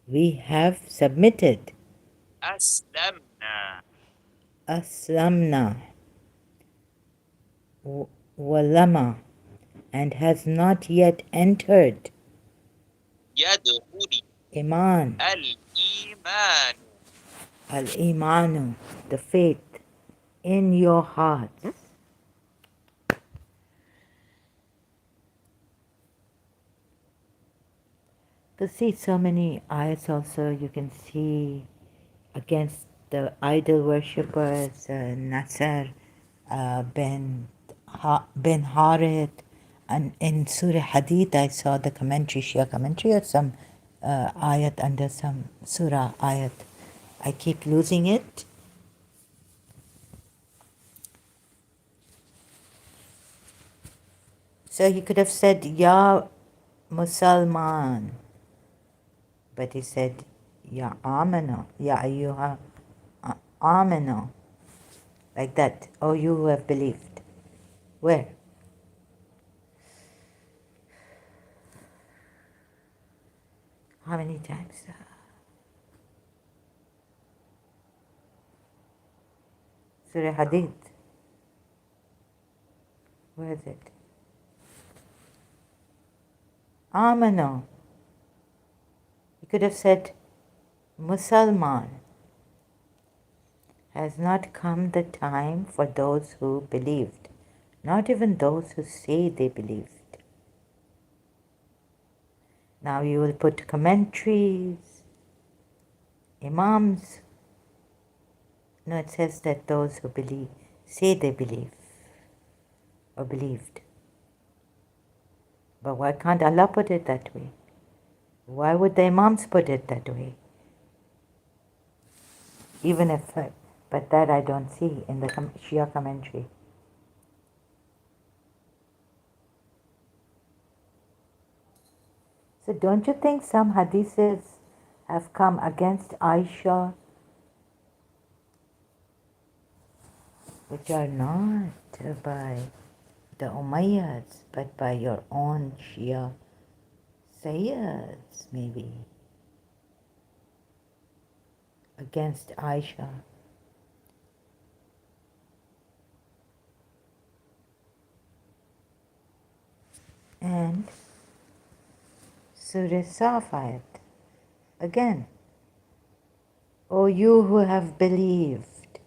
we have submitted. Aslamna. Walama. And has not yet entered. Iman. Al-Imanu. The faith in your hearts. You see so many ayats also you can see against the idol worshippers, Nasr bin Harith, and in Surah Hadith I saw the commentary, Shia commentary, or some ayat under some surah ayat. I keep losing it. So he could have said, Ya Musalman. But he said, Ya Amano, Ya Ayyuha Amano. Like that. Oh, you who have believed. Where? How many times? Surah Hadith. Where is it? Amano. He could have said, Musalman. Has not come the time for those who believed, not even those who say they believed. Now you will put commentaries, imams. No, it says that those who believe, say they believe or believed. But why can't Allah put it that way? Why would the imams put it that way? Even if, but that I don't see in the Shia commentary. So don't you think some hadiths have come against Aisha, which are not by the Umayyads, but by your own Shia Sayyids, maybe, against Aisha? And Surah Safat, again, O you who have believed.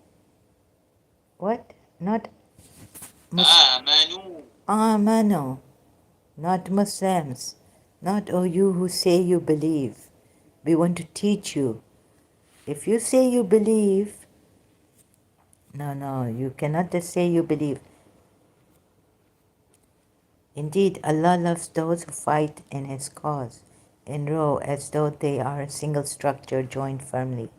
What? Not Amanu. Not Muslims. Not, oh, you who say you believe. We want to teach you. If you say you believe, no, you cannot just say you believe. Indeed, Allah loves those who fight in His cause, in row as though they are a single structure joined firmly.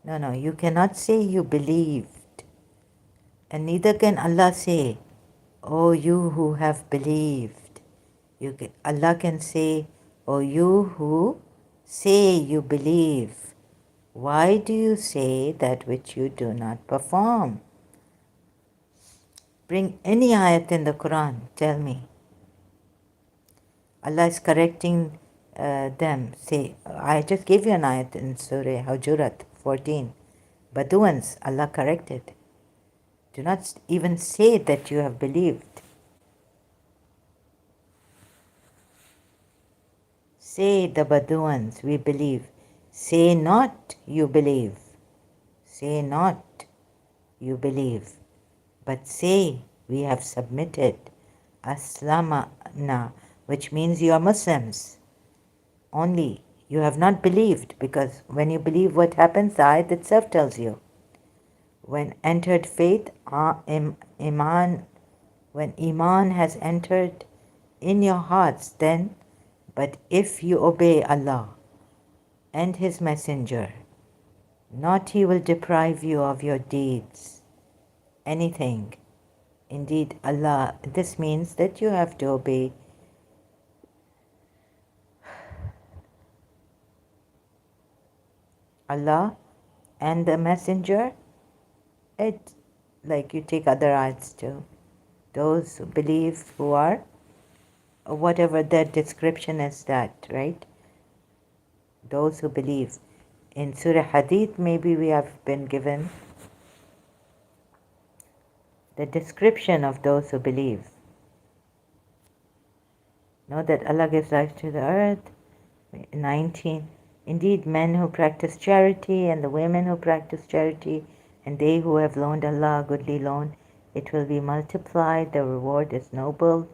No, you cannot say you believed. And neither can Allah say, oh, you who have believed. Allah can say, oh, you who say you believe. Why do you say that which you do not perform? Bring any ayat in the Quran, tell me. Allah is correcting them. Say, I just gave you an ayat in Surah Hujurat 14. Baduans, Allah corrected. Do not even say that you have believed. Say the Baduans, we believe. Say not you believe. Say not you believe. But say we have submitted. Aslamana, which means you are Muslims. Only you have not believed, because when you believe, what happens? The ayat itself tells you. When entered faith, iman, when iman has entered in your hearts, then, but if you obey Allah and His Messenger, not He will deprive you of your deeds, anything. Indeed, Allah, this means that you have to obey Allah and the Messenger. It, like you take other ayats too. Those who believe, who are, whatever their description is, that, right? Those who believe. In Surah Hadith, maybe we have been given the description of those who believe. Know that Allah gives life to the earth. 19. Indeed, men who practice charity and the women who practice charity, and they who have loaned Allah a goodly loan, it will be multiplied. The reward is noble,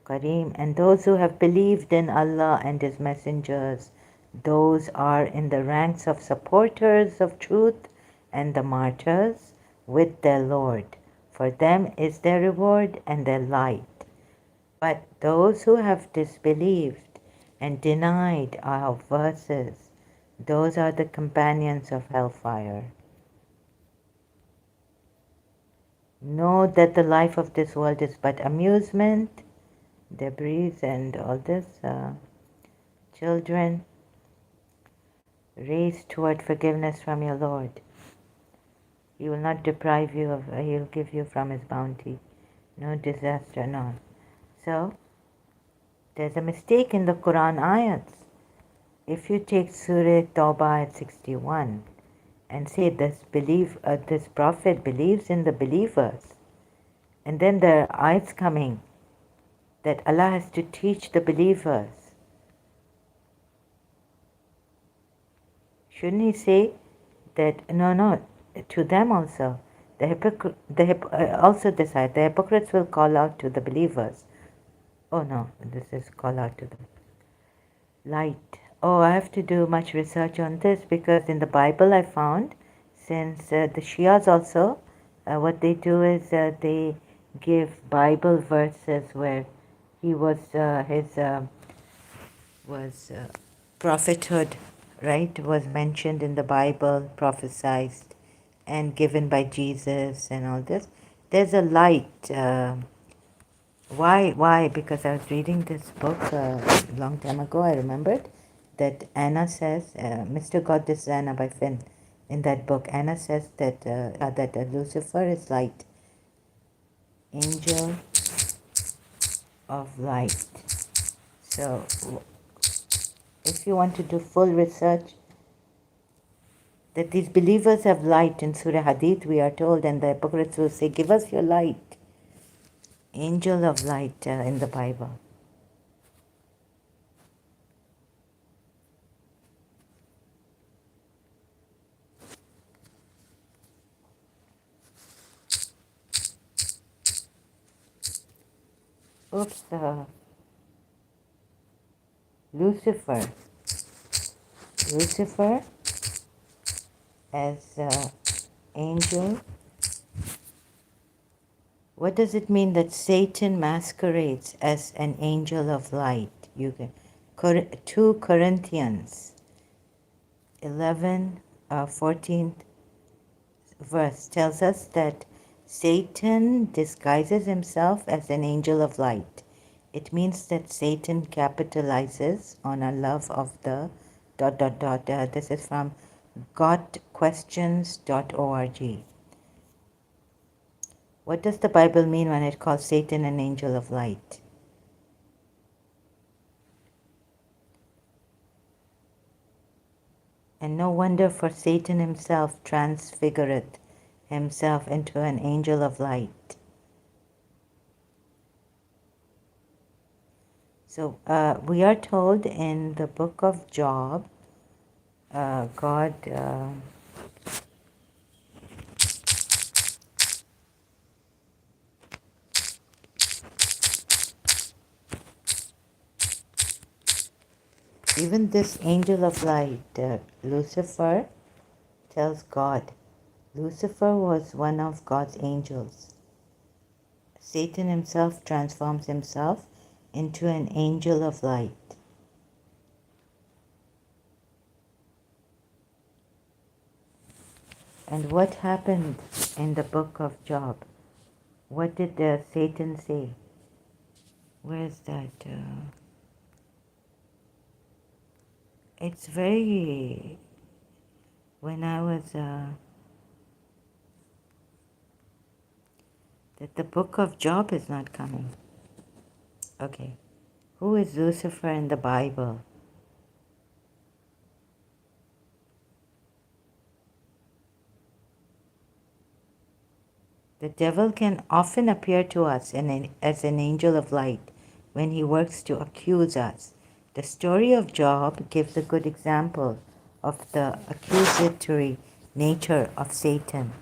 Kareem. And those who have believed in Allah and His messengers, those are in the ranks of supporters of truth and the martyrs with their Lord. For them is their reward and their light. But those who have disbelieved and denied our verses, those are the companions of hellfire. Know that the life of this world is but amusement, debris and all this. Children, race toward forgiveness from your Lord. He will not deprive you of, He will give you from His bounty. No disaster, no. So, there's a mistake in the Quran ayats. If you take Surah Tawbah at 61 and say this prophet believes in the believers, and then there are ayats coming that Allah has to teach the believers, shouldn't He say that no, to them also? Also this ayat, the hypocrites will call out to the believers. Oh no, this is call out to the light. Oh, I have to do much research on this, because in the Bible I found, since the Shias also, what they do is they give Bible verses where he was his was prophethood, right, was mentioned in the Bible, prophesied and given by Jesus and all this. There's a light. Why? Because I was reading this book a long time ago. I remembered that Anna says, Mr. God, this is Anna by Finn. In that book, Anna says that Lucifer is light, angel of light. So, if you want to do full research, that these believers have light in Surah Hadith, we are told, and the hypocrites will say, "Give us your light." Angel of light in the Bible. Oops. Lucifer. Lucifer as angel. What does it mean that Satan masquerades as an angel of light? 2 Corinthians 11, 14th verse tells us that Satan disguises himself as an angel of light. It means that Satan capitalizes on a love of the ... This is from gotquestions.org. What does the Bible mean when it calls Satan an angel of light? And no wonder, for Satan himself transfigureth himself into an angel of light. So we are told in the book of Job, God even this angel of light, Lucifer, tells God. Lucifer was one of God's angels. Satan himself transforms himself into an angel of light. And what happened in the book of Job? What did Satan say? Where's that? It's very... When I was... that the book of Job is not coming. Okay. Who is Lucifer in the Bible? The devil can often appear to us as an angel of light when he works to accuse us. The story of Job gives a good example of the accusatory nature of Satan.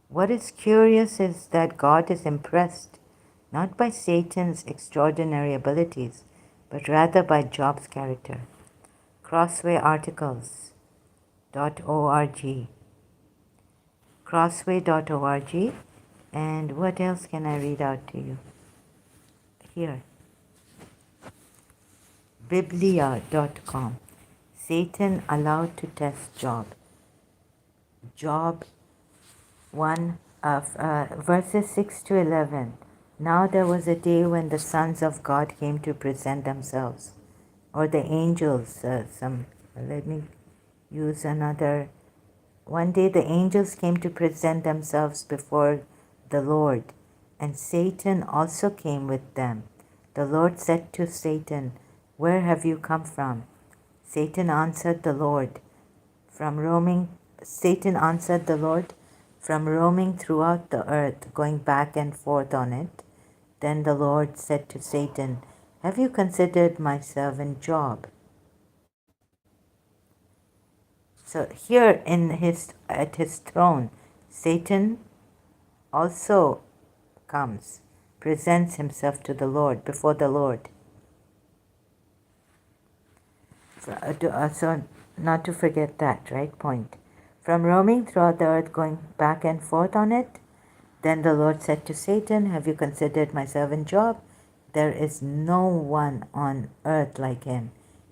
What is curious is that God is impressed not by Satan's extraordinary abilities, but rather by Job's character. Crosswayarticles.org. Crossway.org. And what else can I read out to you? Here. Biblia.com. Satan allowed to test Job. Job 1 of verses 6 to 11. Now there was a day when the sons of God came to present themselves, or the angels. Let me use another. One day the angels came to present themselves before the Lord, and Satan also came with them. The Lord said to Satan, "Where have you come from?" Satan answered the Lord, "From roaming." Satan answered the Lord, "From roaming throughout the earth, going back and forth on it." Then the Lord said to Satan, "Have you considered my servant Job?" So here at his throne, Satan also comes, presents himself to the Lord, before the Lord. So not to forget that, right? Point. From roaming throughout the earth, going back and forth on it. Then the Lord said to Satan, "Have you considered my servant Job? There is no one on earth like him.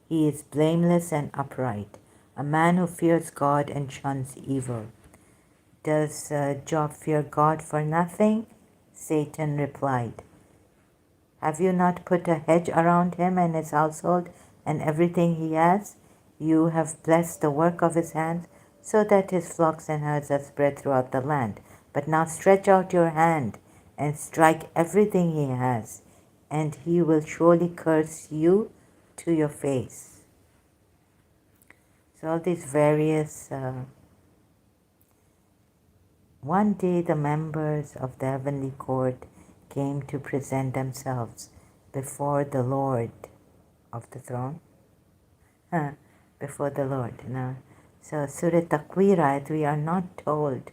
He is blameless and upright, a man who fears God and shuns evil." Does Job fear God for nothing? Satan replied, "Have you not put a hedge around him and his household and everything he has? You have blessed the work of his hands, so that his flocks and herds are spread throughout the land. But now stretch out your hand and strike everything he has, and he will surely curse you to your face." So all these various... One day the members of the heavenly court came to present themselves before the Lord of the throne. Before the Lord. Now, So Surah Takwirat, we are not told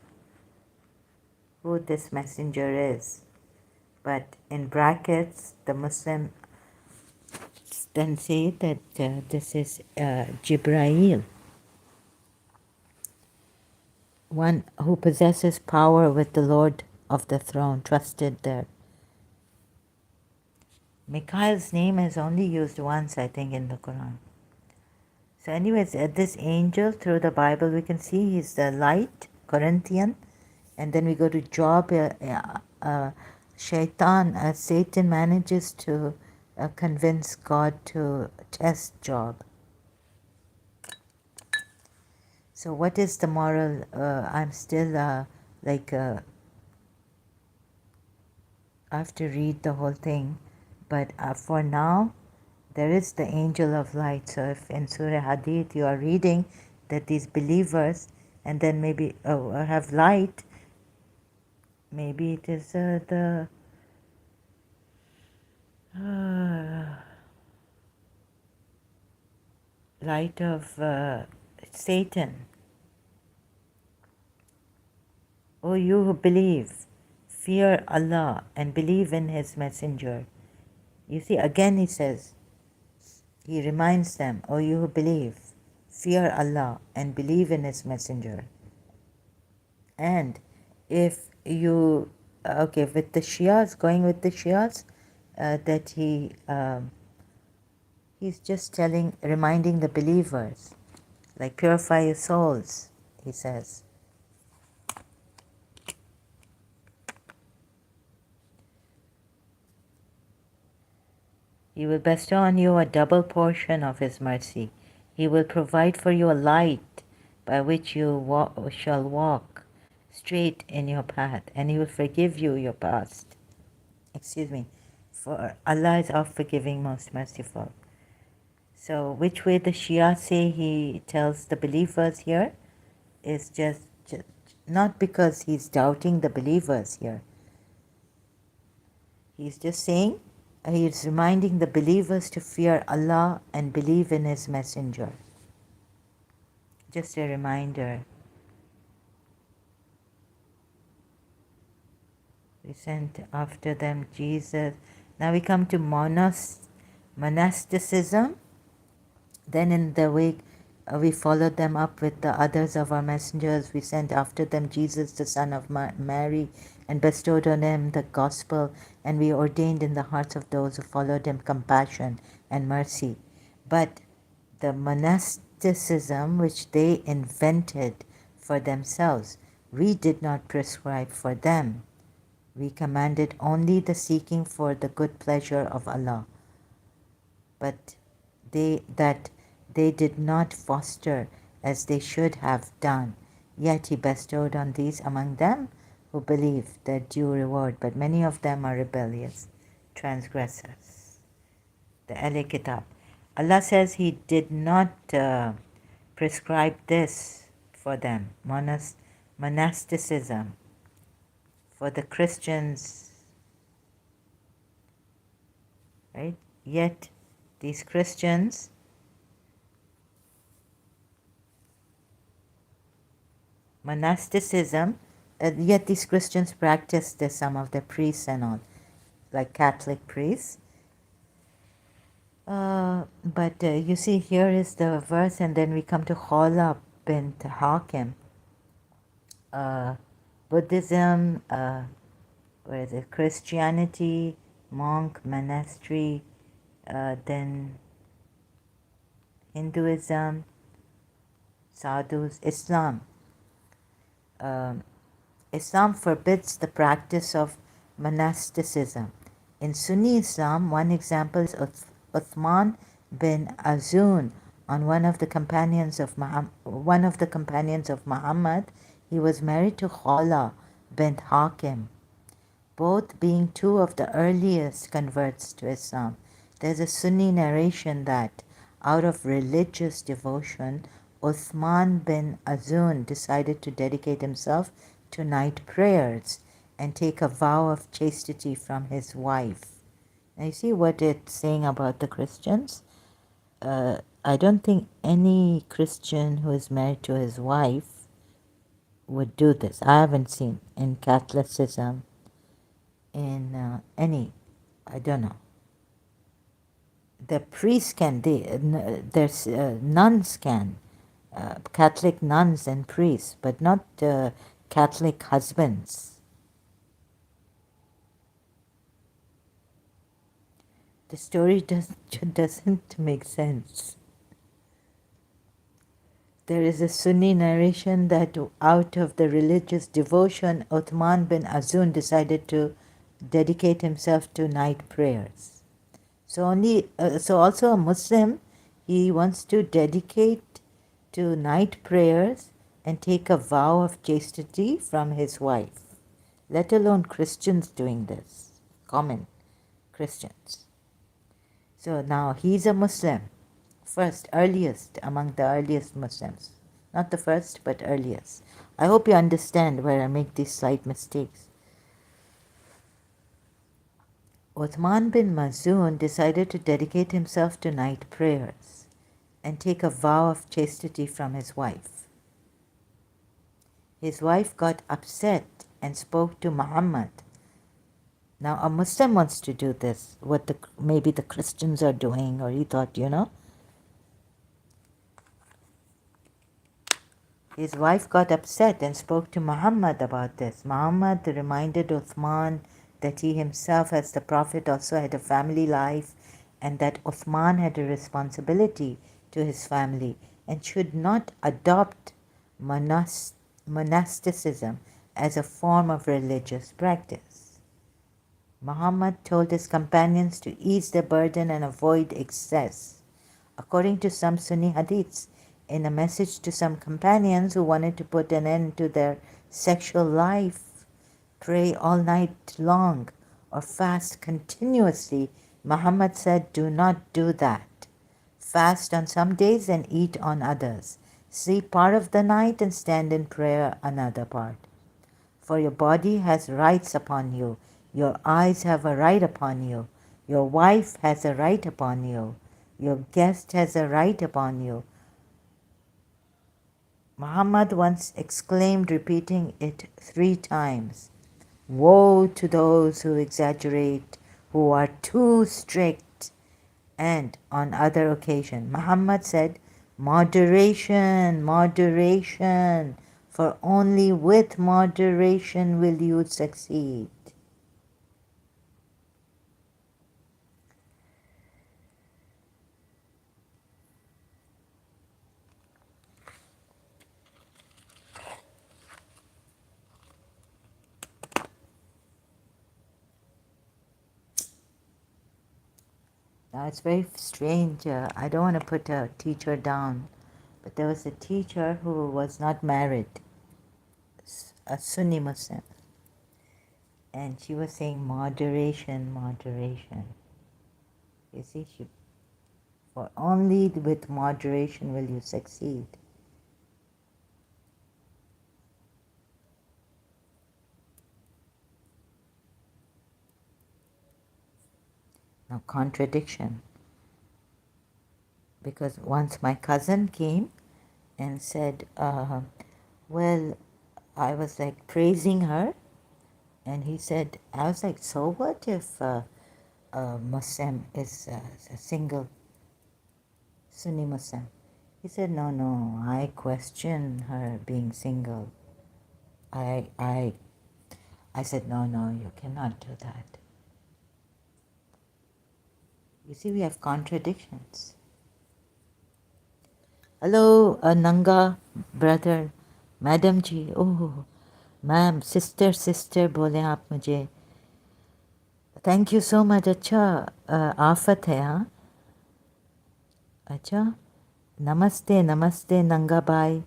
who this messenger is. But in brackets, the Muslims then say that this is Jibrail, one who possesses power with the Lord of the throne, trusted there. Mikhail's name is only used once, I think, in the Quran. So anyways, this angel through the Bible, we can see he's the light, Corinthian. And then we go to Job, Satan manages to convince God to test Job. So what is the moral? I'm still I have to read the whole thing. But for now, there is the angel of light. So if in Surah Hadith you are reading that these believers and then maybe have light, maybe it is the light of Satan. O you who believe, fear Allah and believe in His messenger. You see, again he says, he reminds them, O you who believe, fear Allah and believe in His messenger. And if you, with the Shias, going with the Shias, that he's just reminding the believers, like purify your souls, he says. He will bestow on you a double portion of His mercy. He will provide for you a light by which you shall walk straight in your path, and He will forgive you your past. For Allah is all forgiving, most merciful. So which way the Shia say He tells the believers here is just not because He's doubting the believers here. He's just saying, He is reminding the believers to fear Allah and believe in His messenger. Just a reminder. We sent after them Jesus. Now we come to monasticism. Then in the week we followed them up with the others of our messengers. We sent after them Jesus, the son of Mary, and bestowed on him the gospel, and we ordained in the hearts of those who followed him compassion and mercy. But the monasticism which they invented for themselves, we did not prescribe for them. We commanded only the seeking for the good pleasure of Allah. But they did not foster as they should have done. Yet He bestowed on these among them who believe their due reward, but many of them are rebellious, transgressors. The Ahl Kitab. Allah says He did not prescribe this for them, monasticism, for the Christians, right? Yet these Christians monasticism, yet these Christians practice this, some of the priests and all, like Catholic priests. But you see, here is the verse, and then we come to Khala bint Hakim. Buddhism, where is it? Christianity, monk, monastery, then Hinduism, sadhus, Islam. Islam forbids the practice of monasticism. In Sunni Islam, one example is Uthman bin Azun, one of the companions of Muhammad. He was married to Khala bint Hakim, both being two of the earliest converts to Islam. There's a Sunni narration that, out of religious devotion, Uthman bin Azun decided to dedicate himself to night prayers and take a vow of chastity from his wife. Now you see what it's saying about the Christians? I don't think any Christian who is married to his wife would do this. I haven't seen in Catholicism, in any, I don't know. The priests can, there's nuns can, Catholic nuns and priests, but not Catholic husbands. The story doesn't make sense. There is a Sunni narration that out of the religious devotion, Uthman bin Azun decided to dedicate himself to night prayers. So also a Muslim, he wants to dedicate to night prayers and take a vow of chastity from his wife, let alone Christians doing this, common Christians. So now he's a Muslim, first, earliest among the earliest Muslims. Not the first, but earliest. I hope you understand where I make these slight mistakes. Uthman bin Mazun decided to dedicate himself to night prayers and take a vow of chastity from his wife. His wife got upset and spoke to Muhammad. Now a Muslim wants to do this, what maybe the Christians are doing, or he thought, His wife got upset and spoke to Muhammad about this. Muhammad reminded Uthman that he himself, as the Prophet, also had a family life, and that Uthman had a responsibility to his family and should not adopt monasticism as a form of religious practice. Muhammad told his companions to ease their burden and avoid excess. According to some Sunni hadiths, in a message to some companions who wanted to put an end to their sexual life, pray all night long, or fast continuously, Muhammad said, do not do that. Fast on some days and eat on others. Sleep part of the night and stand in prayer another part. For your body has rights upon you. Your eyes have a right upon you. Your wife has a right upon you. Your guest has a right upon you. Muhammad once exclaimed, repeating it 3 times, woe to those who exaggerate, who are too strict. And on other occasion, Muhammad said, moderation, moderation, for only with moderation will you succeed. Now it's very strange. I don't want to put a teacher down, but there was a teacher who was not married, a Sunni Muslim, and she was saying moderation, moderation. You see, for only with moderation will you succeed. Now, contradiction. Because once my cousin came and said, well, I was like praising her, and he said, I was like, so what if a Muslim is a single Sunni Muslim? He said, no, I question her being single. I said, no, you cannot do that. You see, we have contradictions. Hello, Nanga brother, madam ji, oh ma'am, sister बोले आप मुझे. Thank you so much. अच्छा, आफत है. हाँ, अच्छा, नमस्ते नंगा भाई,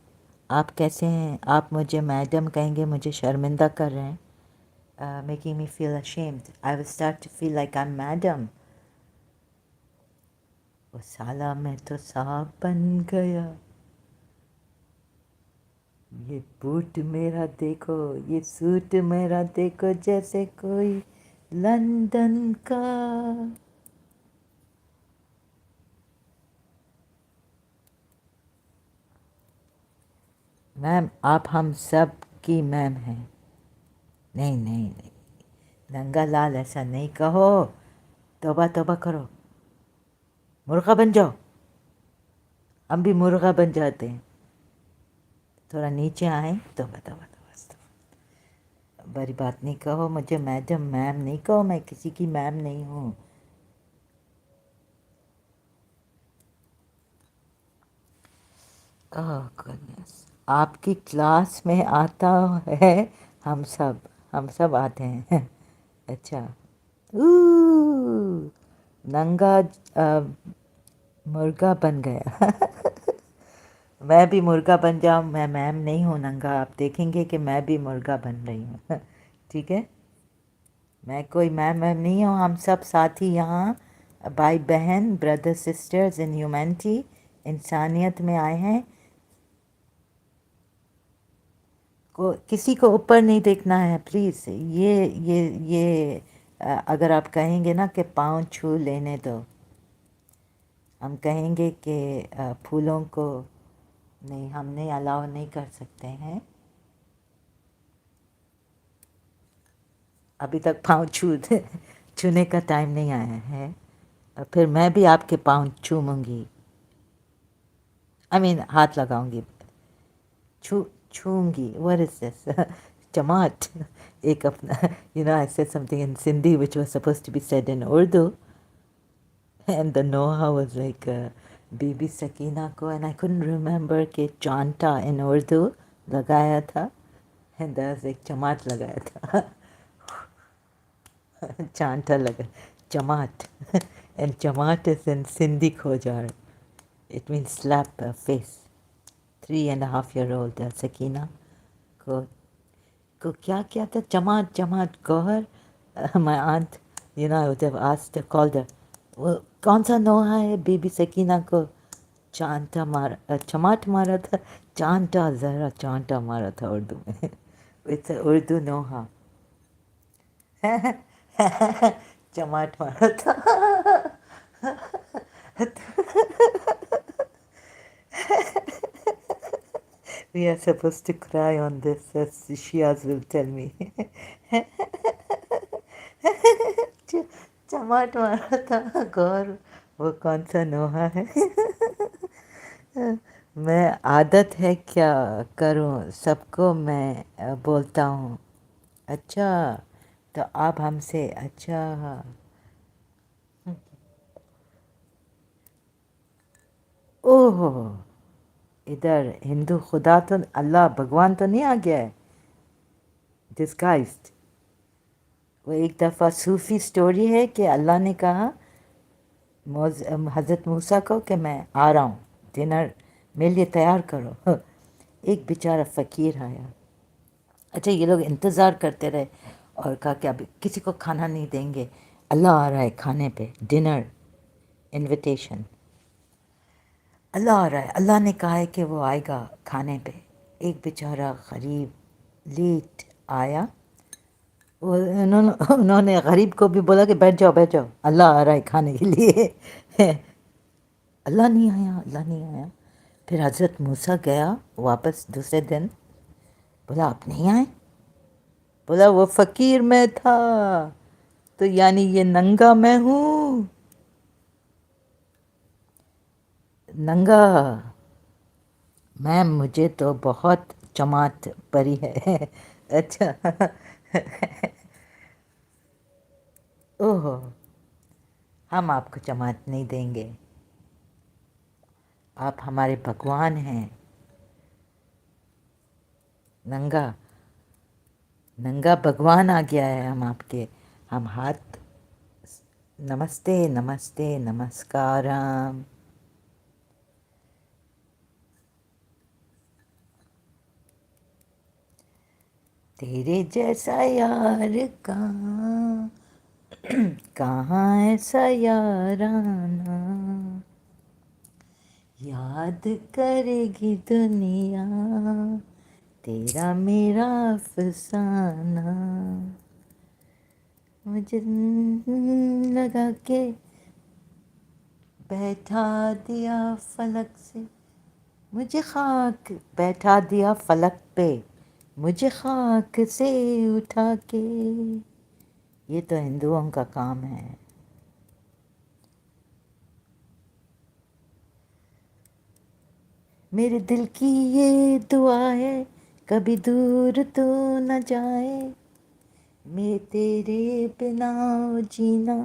आप कैसे हैं? आप मुझे मैडम कहेंगे, मुझे शर्मिंदा कर रहे हैं, making me feel ashamed. I will start to feel like I'm madam. वो साला मैं तो सांप बन गया, ये बूट मेरा देखो, ये सूट मेरा देखो, जैसे कोई लंदन का. میم آپ ہم سب کی میم ہیں. نہیں نہیں نہیں، ننگا لال ایسا نہیں کہو. توبہ توبہ کرو، مرغا بن جاؤ. ہم بھی مرغا بن جاتے ہیں. تھوڑا نیچے آئیں. توبہ توبہ توبہ استغفر. بڑی بات نہیں کہو مجھے میڈم میم نہیں کہو، میں کسی کی میم نہیں ہوں. گڈنس، آپ کی کلاس میں آتا ہے. ہم سب آتے ہیں. اچھا. ننگا مرغا بن گیا. میں بھی مرغا بن جاؤں. میں میم نہیں ہوں ننگا، آپ دیکھیں گے کہ میں بھی مرغا بن رہی ہوں. ٹھیک ہے. میں کوئی میم نہیں ہوں. ہم سب ساتھی یہاں بھائی بہن، بردر سسٹرز ان ہیومینٹی، انسانیت میں آئے ہیں. کسی کو اوپر نہیں دیکھنا ہے پلیز. یہ اگر آپ کہیں گے نا کہ پاؤں چھو لینے دو، ہم کہیں گے کہ پھولوں کو نہیں، ہم نہیں الاؤ نہیں کر سکتے ہیں. ابھی تک پاؤں چھونے کا ٹائم نہیں آیا ہے. پھر میں بھی آپ کے پاؤں چوموں گی. ہاتھ لگاؤں گی. چھوؤں گی. What is this? جماعت. ایک اپنا I said something in Sindhi which was supposed to be said in Urdu, and the Noha was like Bibi Sakina کو, and I couldn't remember کہ چانٹا in Urdu لگایا تھا, and I was like جماعت لگایا تھا. چانٹا لگا جماعت. And جماعت is in Sindhi کھوجار. It means slap face. 3.5-year-old Sakina کو کیا تھا, جماعت گوہر. My aunt, I would have asked her, called her, وہ کون سا نوحہ ہے بی بی سکینہ کو چماٹ مارا تھا. چانٹا مارا تھا اردو میں. It's a Urdu نوحہ. چماٹ مارا تھا. We are supposed to cry on this, as Shias will tell me. چماٹ مارا تھا گور. وہ کون سا نوحہ ہے. میں عادت ہے کیا کروں, سب کو میں بولتا ہوں. اچھا تو آپ ہم سے اچھا. اوہ, ادھر ہندو خدا تو اللہ بھگوان تو نہیں آ گیا ہے ڈسگائزڈ. وہ ایک دفعہ صوفی سٹوری ہے کہ اللہ نے کہا حضرت موسیٰ کو کہ میں آ رہا ہوں, ڈنر میرے لیے تیار کرو. ایک بیچارہ فقیر آیا. اچھا, یہ لوگ انتظار کرتے رہے اور کہا کہ ابھی کسی کو کھانا نہیں دیں گے, اللہ آ رہا ہے کھانے پہ, ڈنر انویٹیشن. اللہ آ رہا ہے, اللہ نے کہا ہے کہ وہ آئے گا کھانے پہ. ایک بیچارہ غریب لیٹ آیا. انہوں نے غریب کو بھی بولا کہ بیٹھ جاؤ, اللہ آ رہا ہے کھانے کے لیے. اللہ نہیں آیا. پھر حضرت موسیٰ گیا واپس دوسرے دن, بولا آپ نہیں آئے. بولا وہ فقیر میں تھا, تو یعنی یہ ننگا میں ہوں. ننگا میم, مجھے تو بہت چماٹ پری ہے. اچھا. اوہ, ہم آپ کو چماٹ نہیں دیں گے, آپ ہمارے بھگوان ہیں. ننگا بھگوان آ گیا ہے. ہم آپ کے ہم ہاتھ نمستے نمسکارم. تیرے جیسا یار کہاں ایسا یارانہ, یاد کرے گی دنیا تیرا میرا افسانہ. مجھے لگا کہ بیٹھا دیا فلک سے. مجھے خاک بیٹھا دیا فلک پہ، مجھے خاک سے اٹھا کے. یہ تو ہندوؤں کا کام ہے. میرے دل کی یہ دعا ہے، کبھی دور تو نہ جائے، میں تیرے بنا جینا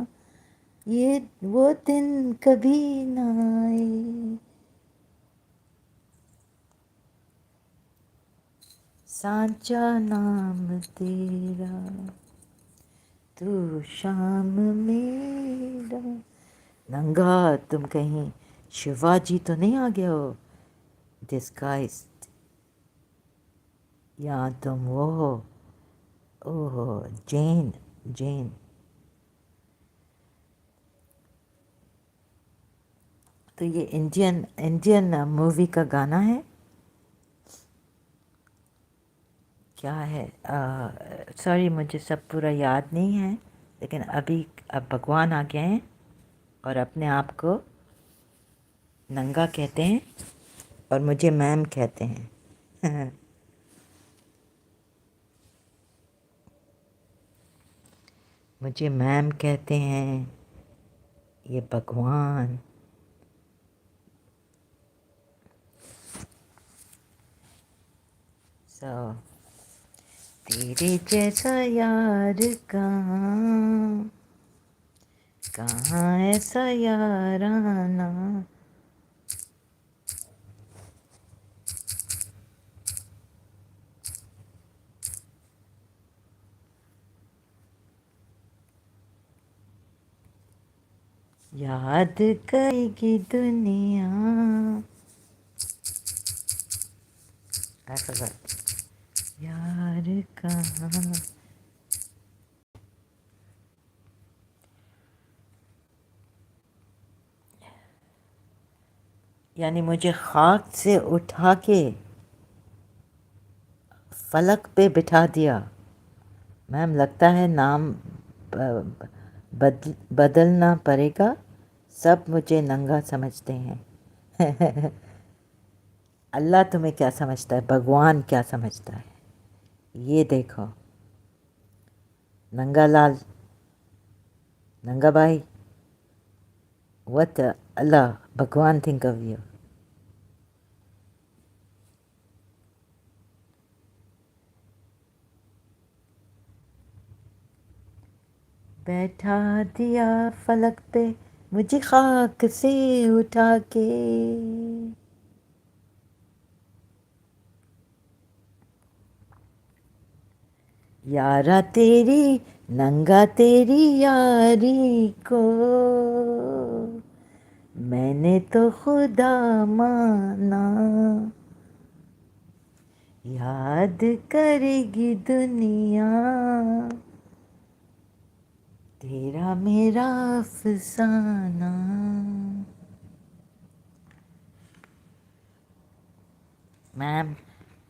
یہ وہ دن کبھی نہ آئے. سانچا نام تیرا تو شام میرا. ننگا تم کہیں شیوا جی تو نہیں آ گیا ہو ڈسگائزڈ، یا تم وہ ہو، اوہ جین. جین تو یہ انڈین مووی کا گانا ہے. کیا ہے؟ سوری مجھے سب پورا یاد نہیں ہے، لیکن اب بھگوان آ گئے ہیں اور اپنے آپ کو ننگا کہتے ہیں اور مجھے میم کہتے ہیں. مجھے میم کہتے ہیں یہ بھگوان. سو تیرے جیسا یار کہاں، کہاں ایسا یارانہ. یاد کرے گی دنیا. ایسا بات یار کہاں. یعنی مجھے خاک سے اٹھا کے فلک پہ بٹھا دیا. میم لگتا ہے نام بدلنا پڑے گا، سب مجھے ننگا سمجھتے ہیں. اللہ تمہیں کیا سمجھتا ہے، بھگوان کیا سمجھتا ہے. یہ دیکھو ننگا لال، ننگا بھائی، what اللہ بھگوان think of you. بیٹھا دیا فلک پہ مجھے خاک سے اٹھا کے. یارا تیری ننگا تیری یاری کو میں نے تو خدا مانا. یاد کرے گی دنیا تیرا میرا افسانہ. میم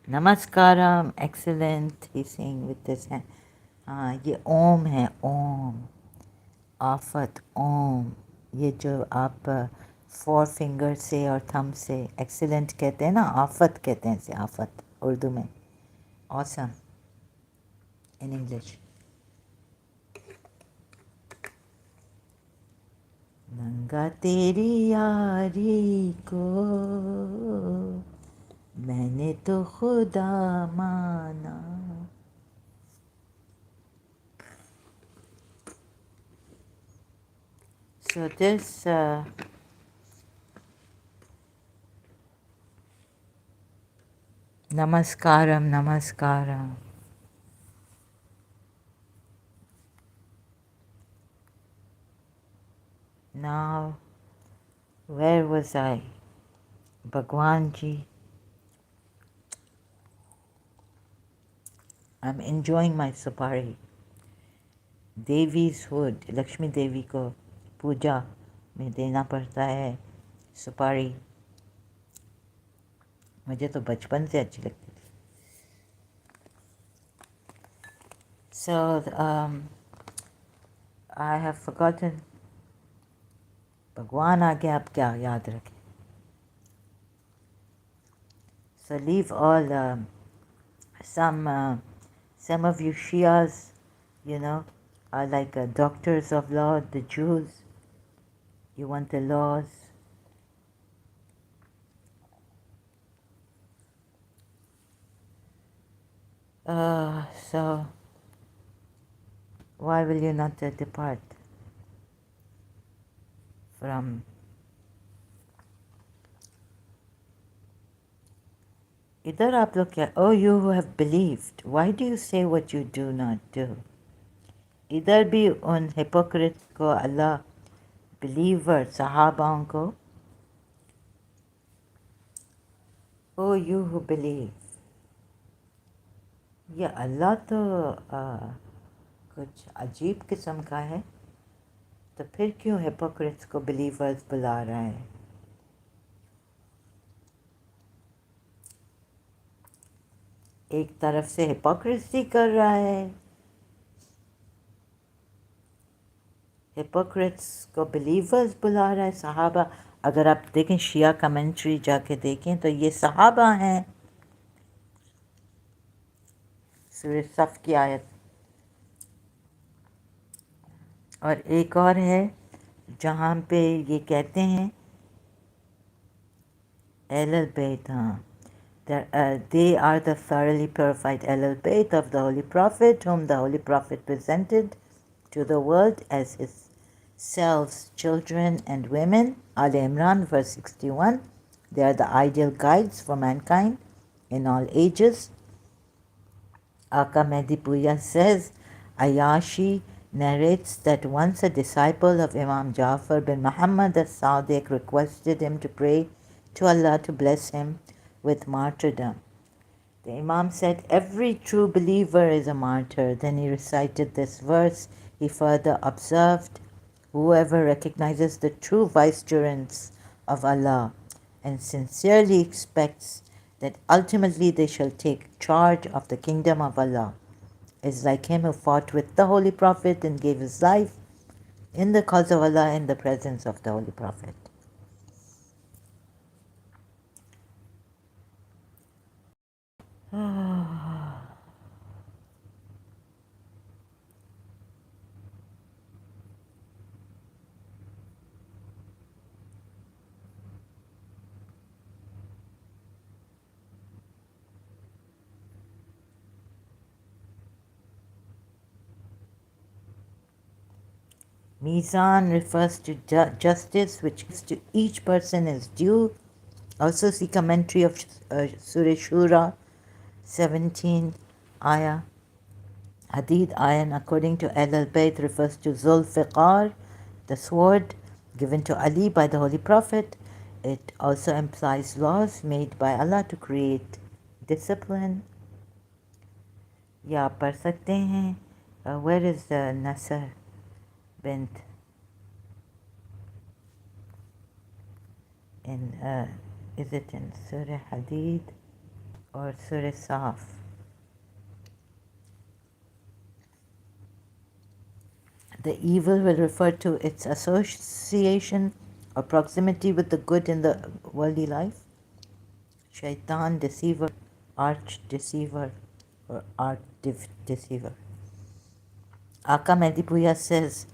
نمسکارم excellent he sing with this hand. ہاں یہ اوم ہے، اوم آفت اوم. یہ جو آپ 4 فنگر سے اور تھم سے ایکسلنٹ کہتے ہیں نا، آفت کہتے ہیں اسے، آفت اردو میں. awesome in English. ننگا تیری یاری کو میں نے تو خدا مانا. So this namaskaram, namaskaram. Now, where was I? Bhagwan ji. I'm enjoying my sapari. Devi's hood, Lakshmi Devi کو پوجا میں دینا پڑتا ہے سپاری. مجھے تو بچپن سے اچھی لگتی تھی. So I have forgotten. بھگوان آگے آپ کیا یاد رکھیں. So leave all some of you Shias, you know, are like doctors of law, the Jews. You want the laws. So why will you not depart from? इधर आप लोग क्या? Oh, you who have believed. Why do you say what you do not do? इधर भी उन hypocrites को अल्लाह believer सहाबाओं को, oh you who believe. ये अल्लाह तो कुछ अजीब किस्म का है, तो फिर क्यों hypocrites को believers बुला रहा है? एक तरफ से hypocrisy कर रहा है, hypocrites को believers बुला रहा है, सहाबा। अगर आप देखें शिया कमेंट्री जाके देखें तो ये सहाबा हैं। सूरह सफ की आयत। और एक और है जहाँ पे ये कहते हैं Ahlul Bayt, they are the thoroughly purified Ahlul Bayt of the Holy Prophet, whom the Holy Prophet presented to the world as his selves, children and women. Al Imran, verse 61. They are the ideal guides for mankind in all ages. Aka Medipuya says, Ayashi narrates that once a disciple of Imam Jafar bin Muhammad as-Sadiq requested him to pray to Allah to bless him with martyrdom. The Imam said, every true believer is a martyr. Then he recited this verse. He further observed, whoever recognizes the true vicegerents of Allah and sincerely expects that ultimately they shall take charge of the kingdom of Allah is like him who fought with the Holy Prophet and gave his life in the cause of Allah in the presence of the Holy Prophet. Mizan refers to justice, which to each person is due. Also see commentary of Surah Shura 17 ayah. Hadid ayan according to Ahlul Bayt refers to Zulfiqar, the sword given to Ali by the Holy Prophet. It also implies laws made by Allah to create discipline. या पढ़ सकते हैं. Where is the Nasr bint? In is it in Surah Hadid or Surah Saf? The evil will refer to its association or proximity with the good in the worldly life. Shaitan, deceiver, arch deceiver, or art deceiver. Aka Medipuya says,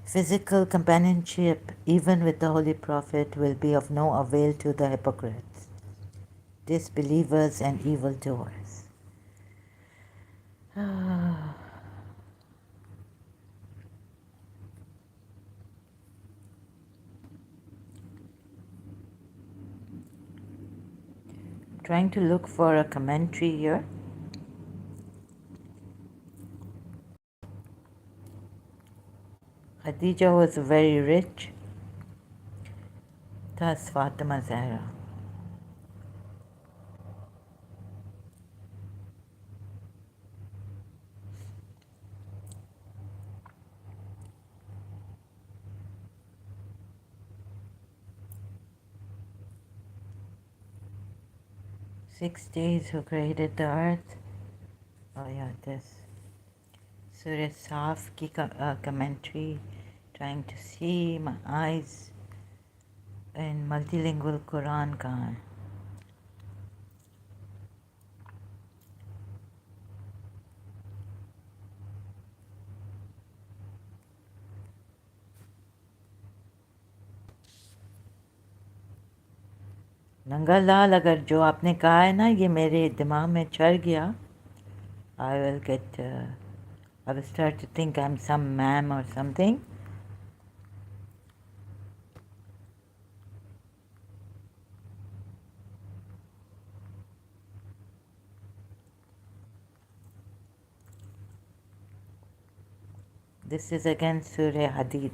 physical companionship, even with the Holy Prophet, will be of no avail to the hypocrites, disbelievers, and evildoers. Trying to look for a commentary here. Khadija was very rich. Thus Fatima Zahra. "6 days who created the earth." Oh yeah, this. Surah Saf ki commentary. Trying to see my eyes in multilingual Quran kahan hai. नंगा लाल अगर जो आपने कहा है ना ये मेरे दिमाग में चढ़ गया, I will get, I will start to think I'm some ma'am or something. This is again Surah Hadid.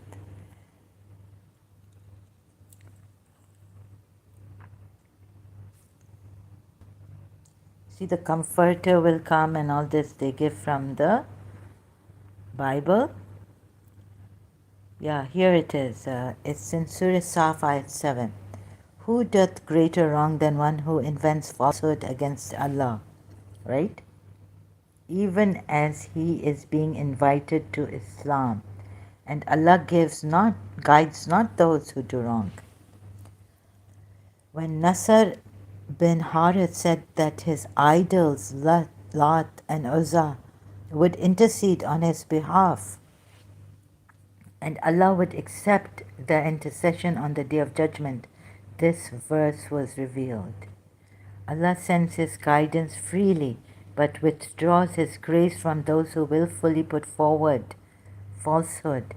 See, the comforter will come and all this they give from the Bible. Yeah, here it is. It's in Surah Saf, ayat 7. Who doth greater wrong than one who invents falsehood against Allah? Right? Even as he is being invited to Islam, and Allah guides not those who do wrong. When Nasr bin Harith said that his idols Lat and Uzza would intercede on his behalf, and Allah would accept their intercession on the Day of Judgment, this verse was revealed. Allah sends His guidance freely, but withdraws His grace from those who willfully put forward falsehood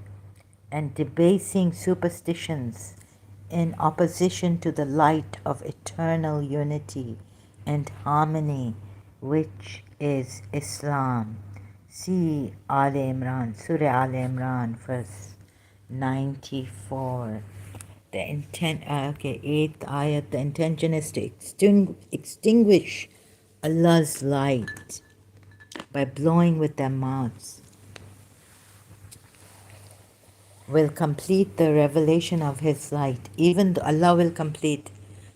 and debasing superstitions in opposition to the light of eternal unity and harmony, which is Islam. See Surah Al Imran, verse 94. The intent, okay, 8th ayat, the intention is to extinguish Allah's light by blowing with their mouths. Will complete the revelation of His light. Even though Allah will complete,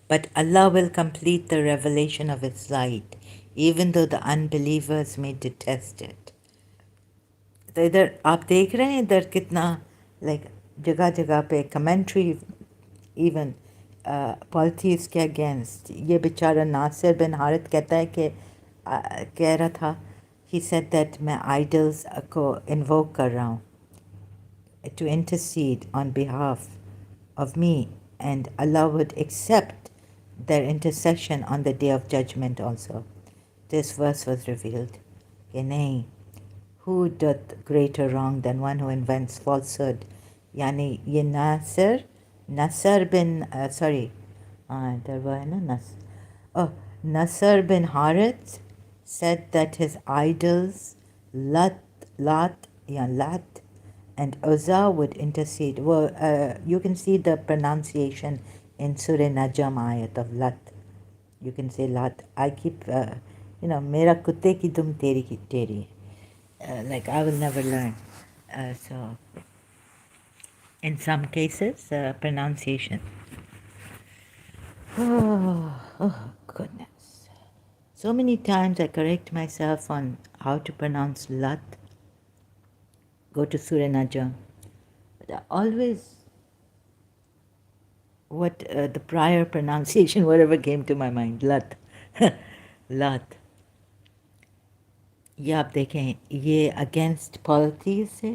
but Allah will complete the revelation of His light, even though the unbelievers may detest it. तो इधर आप देख रहे हैं इधर कितना like जगह जगह पे कमेंट्री इवन पॉलिटिक्स के अगेंस्ट ये बेचारा नासिर बिन हारिथ कहता है कि कह रहा था ही सेड दैट मैं आइडल्स को इन्वोक कर रहा हूँ to intercede on behalf of me, and Allah would accept their intercession on the Day of Judgment also. This verse was revealed. कि नहीं, who doth greater wrong than one who invents falsehood? यानी ये Nasr bin there were Nasr bin Harith said that his idols Lat and Uzza would intercede. Well, you can see the pronunciation in Surah Najm ayat of Lat. You can say Lat. I keep, mera kutte ki dum teri ki teri. Like I will never learn. So, in some cases, pronunciation. Oh, goodness. So many times I correct myself on how to pronounce Lat. Go to Surah Najm. But always the prior pronunciation, whatever came to my mind, Lat. Lat. ये आप देखें ये against पॉलिटीज से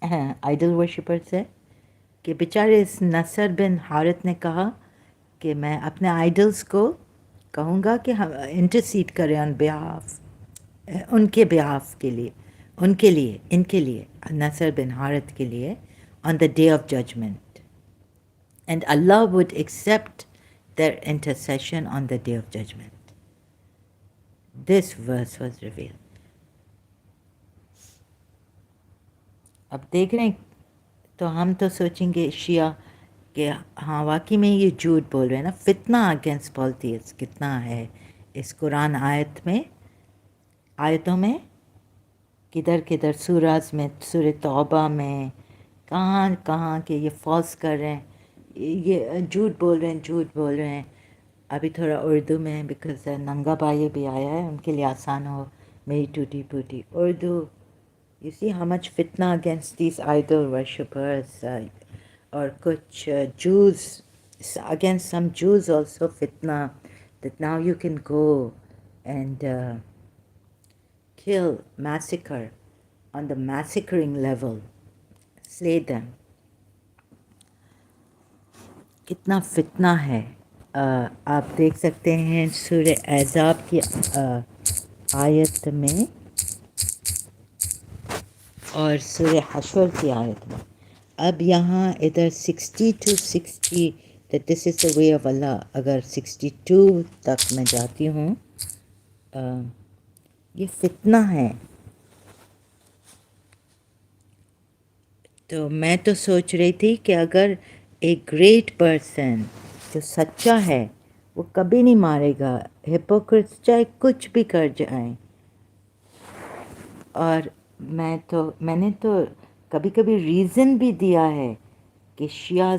idol worshipper से कि बेचारे इस नसर बिन हारिथ ने कहा कि मैं अपने आइडल्स को कहूँगा कि हम इंटरसीड करें ऑन बिहाफ उनके बिहाफ के लिए इनके लिए नसर बिन हारिथ के लिए on the day of judgment, and Allah would accept their intercession on the day of judgment. This verse was revealed. अब देख रहे हैं तो हम तो सोचेंगे शिया कि हाँ वाकई में ये झूठ बोल रहे हैं ना. फितना अगेंस्ट पॉलिटिक्स कितना है इस कुरान आयतों में किधर किधर सूराज में सूरह तौबा में कहाँ के ये फॉल्स कर रहे हैं, ये झूठ बोल रहे हैं. अभी थोड़ा उर्दू में बिकॉज नंगा भाई भी आया है उनके लिए आसान हो मेरी टूटी फूटी Urdu. You see how much fitna against these idol worshippers, or kuch Jews, against some Jews also fitna, that now you can go and kill, massacre, on the massacring level, slay them. कितना फितना है آپ دیکھ سکتے ہیں سورہ احزاب کی آیت میں اور سورہ حشر کی آیت میں. اب یہاں ادھر 60 to 60 that this is the way of Allah. اگر 62 تک میں جاتی ہوں یہ فتنہ ہے. تو میں تو سوچ رہی تھی کہ اگر ایک گریٹ پرسن جو سچا ہے وہ کبھی نہیں مارے گا. ہپوکریٹس چاہے کچھ بھی کر جائیں. اور میں نے تو کبھی کبھی ریزن بھی دیا ہے کہ شیعہ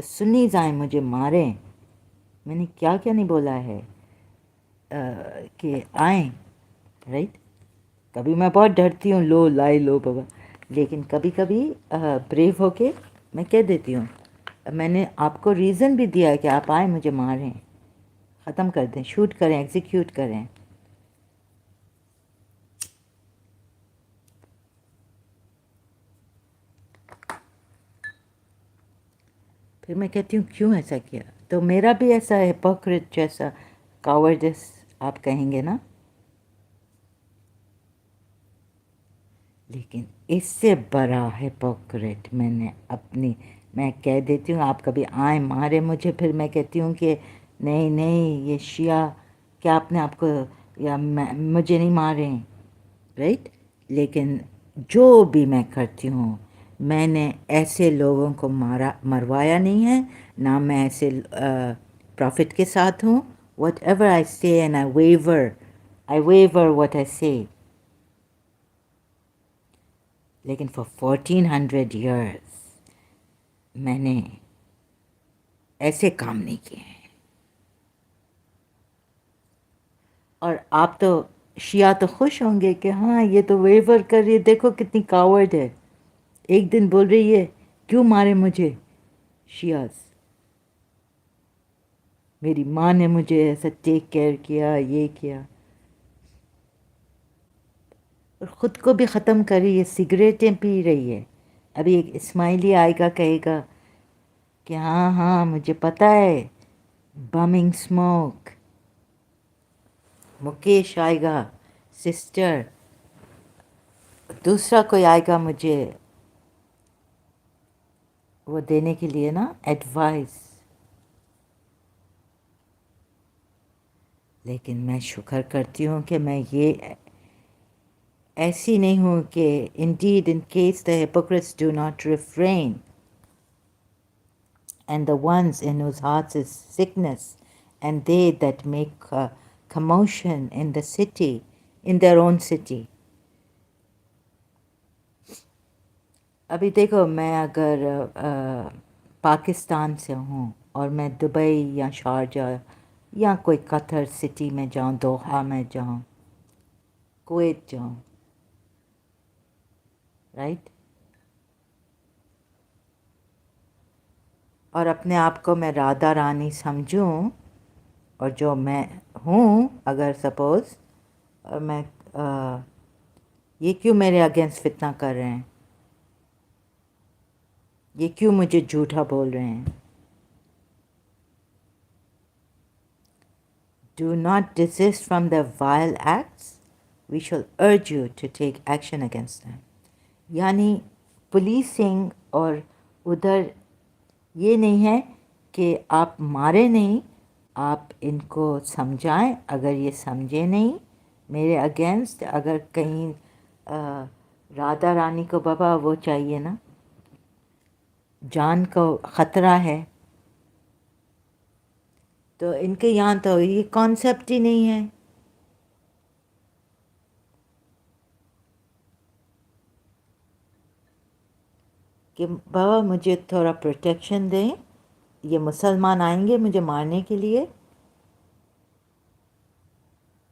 سنیز آئیں مجھے ماریں. میں نے کیا نہیں بولا ہے کہ آئیں رائٹ. کبھی میں بہت ڈرتی ہوں لو بابا، لیکن کبھی کبھی بریو ہو کے میں کہہ دیتی ہوں. میں نے آپ کو ریزن بھی دیا ہے کہ آپ آئیں مجھے ماریں، ختم کر دیں، شوٹ کریں، ایگزیکیوٹ کریں. پھر میں کہتی ہوں کیوں ایسا کیا. تو میرا بھی ایسا ہپوکریٹ جیسا کاورڈس آپ کہیں گے نا، لیکن اس سے بڑا ہپوکریٹ میں کہہ دیتی ہوں آپ کبھی آئیں مارے مجھے. پھر میں کہتی ہوں کہ نہیں یہ شیعہ کیا آپ نے آپ کو یا مجھے نہیں ماریں رائٹ. لیکن جو بھی میں کرتی ہوں میں نے ایسے لوگوں کو مروایا نہیں ہے، نہ میں ایسے پروفٹ کے ساتھ ہوں. واٹ ایور آئی سے and I viewer what I سے. لیکن فار 1400 ایئرس میں نے ایسے کام نہیں کیے ہیں. اور آپ تو شیعہ تو خوش ہوں گے کہ ہاں یہ تو ویور کر رہی ہے، دیکھو کتنی کاورڈ ہے. ایک دن بول رہی ہے کیوں مارے مجھے شیعہ، میری ماں نے مجھے ایسا ٹیک کیئر کیا، یہ کیا. اور خود کو بھی ختم کر رہی ہے، سگریٹیں پی رہی ہے. ابھی ایک اسماعیلی آئے گا کہے گا کہ ہاں مجھے پتہ ہے بمنگ اسموک. مکیش آئے گا، سسٹر، دوسرا کوئی آئے گا مجھے وہ دینے کے لیے نا ایڈوائس. لیکن میں شکر کرتی ہوں کہ میں یہ ایسی نہیں ہوں کہ indeed in case the hypocrites do not refrain and the ones in whose hearts is sickness and they that make commotion in the city, in their own city. ابھی دیکھو میں اگر پاکستان سے ہوں اور میں دبئی یا شارجہ یا کوئی قطر سٹی میں جاؤں، دوحہ میں جاؤں، کویت جاؤں رائٹ، اور اپنے آپ کو میں رادھا رانی سمجھوں اور جو میں ہوں اگر سپوز، اور میں یہ کیوں میرے اگینسٹ فتنہ کر رہے ہیں، یہ کیوں مجھے جھوٹا بول رہے ہیں. Do not desist from their vile acts. We shall urge you to take action against them. یعنی پولیسنگ اور ادھر یہ نہیں ہے کہ آپ مارے نہیں، آپ ان کو سمجھائیں. اگر یہ سمجھے نہیں میرے اگینسٹ، اگر کہیں رادھا رانی کو بابا وہ چاہیے نا، جان کو خطرہ ہے، تو ان کے یہاں تو یہ کانسیپٹ ہی نہیں ہے. کہ بابا مجھے تھوڑا پروٹیکشن دیں، یہ مسلمان آئیں گے مجھے مارنے کے لیے.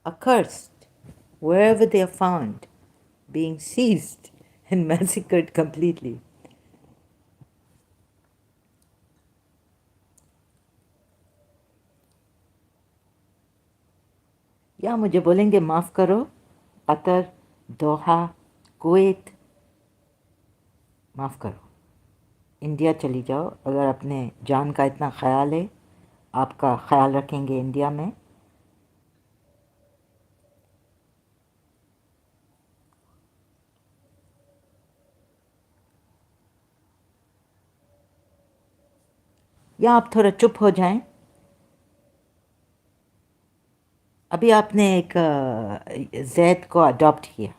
accursed wherever they are found, being seized and massacred completely. یا مجھے بولیں گے معاف کرو، قطر، دوحہ، کویت، معاف کرو، انڈیا چلی جاؤ اگر اپنے جان کا اتنا خیال ہے. आपका ख्याल रखेंगे इंडिया में। या आप थोड़ा चुप हो जाएं। अभी आपने एक जैद को अडॉप्ट किया,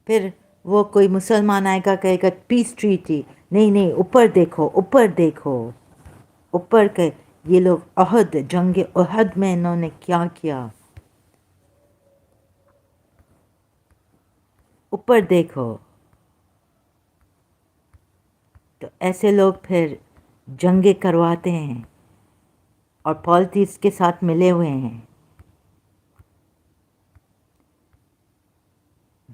फिर वो कोई मुसलमान आएगा कहेगा पीस ट्रीटी, नहीं नहीं ऊपर देखो ऊपर देखो ऊपर के। ये लोग अहद, जंग अहद में इन्होंने क्या किया, ऊपर देखो। तो ऐसे लोग फिर जंगे करवाते हैं और पॉलिटिक्स के साथ मिले हुए हैं।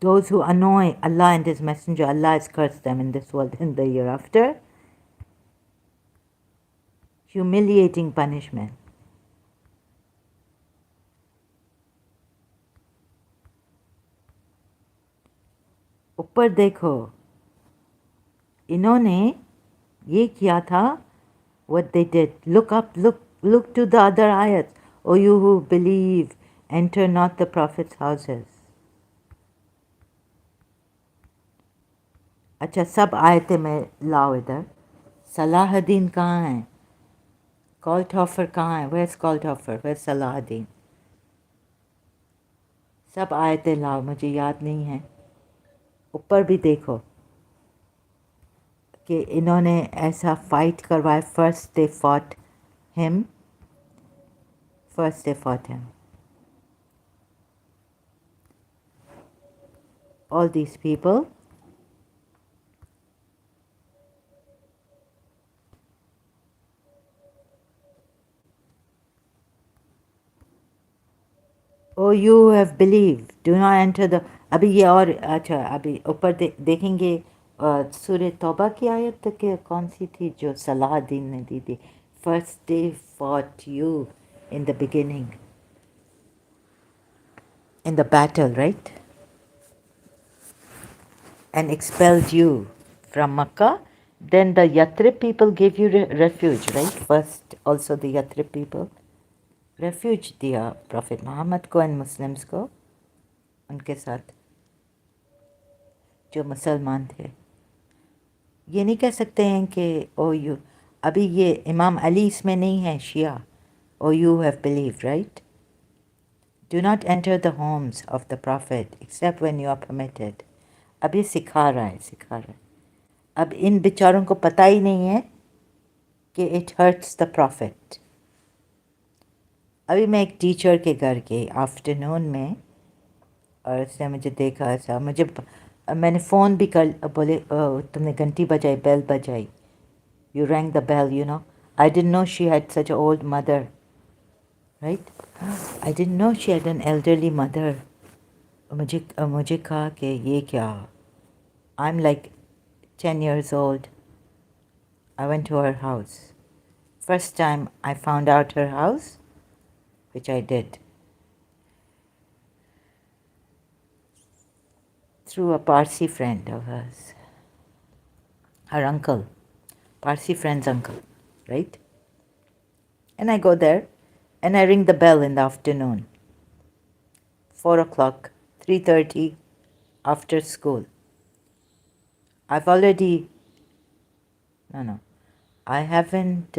Those who annoy Allah and His Messenger, Allah has cursed them in this world and the year after. Humiliating punishment. ऊपर देखो, इन्होंने ये किया था, what they did. Look up, look to the other ayats. O you who believe, enter not the Prophet's houses. अच्छा, सब आयतें में लाओ इधर। सलाहुद्दीन कहाँ है? कॉल्टहॉफर कहाँ है? Where's कॉल्टहॉफर? Where's सलाहुद्दीन? सब आयतें लाओ, मुझे याद नहीं है। ऊपर भी देखो कि इन्होंने ऐसा फाइट करवाया। First they fought him, all these people. Oh, you have believed, do not enter the. अभी ये और अच्छा, अभी ऊपर देखेंगे सूरह तौबा की आयत के कौन सी थी जो सलाहुद्दीन ने दी थी। First day fought you in the beginning, in the battle, right? And expelled you from Makkah. Then the Yathrib people gave you refuge, right? First, also the Yathrib people. Refuge दिया प्रॉफिट मोहम्मद को and Muslims को, उनके साथ जो मुसलमान थे। ये नहीं कह सकते हैं कि ओ यू, अभी ये इमाम अली इसमें नहीं है Shia. Oh you have believe, right? Do not enter the homes of the prophet except when you are permitted. अब ये सिखा रहा है। अब इन बेचारों को पता ही नहीं है कि इट हर्ट्स द प्रॉफिट। अभी मैं एक टीचर के घर गई आफ्टरनून में और उसने मुझे देखा ऐसा, मैंने फ़ोन भी कर, बोले तुमने घंटी बजाई, बेल बजाई, you rang the bell, you know. I didn't know she had such a old mother, right? I didn't know she had an elderly mother. मुझे कहा कि ये क्या, I am like 10 years old. I went to her house. First time I found out her house, which I did through a Parsi friend of hers, her uncle, Parsi friend's uncle, right? And I go there and I ring the bell in the afternoon, 4 o'clock, 3:30 after school. I've already, no, I haven't,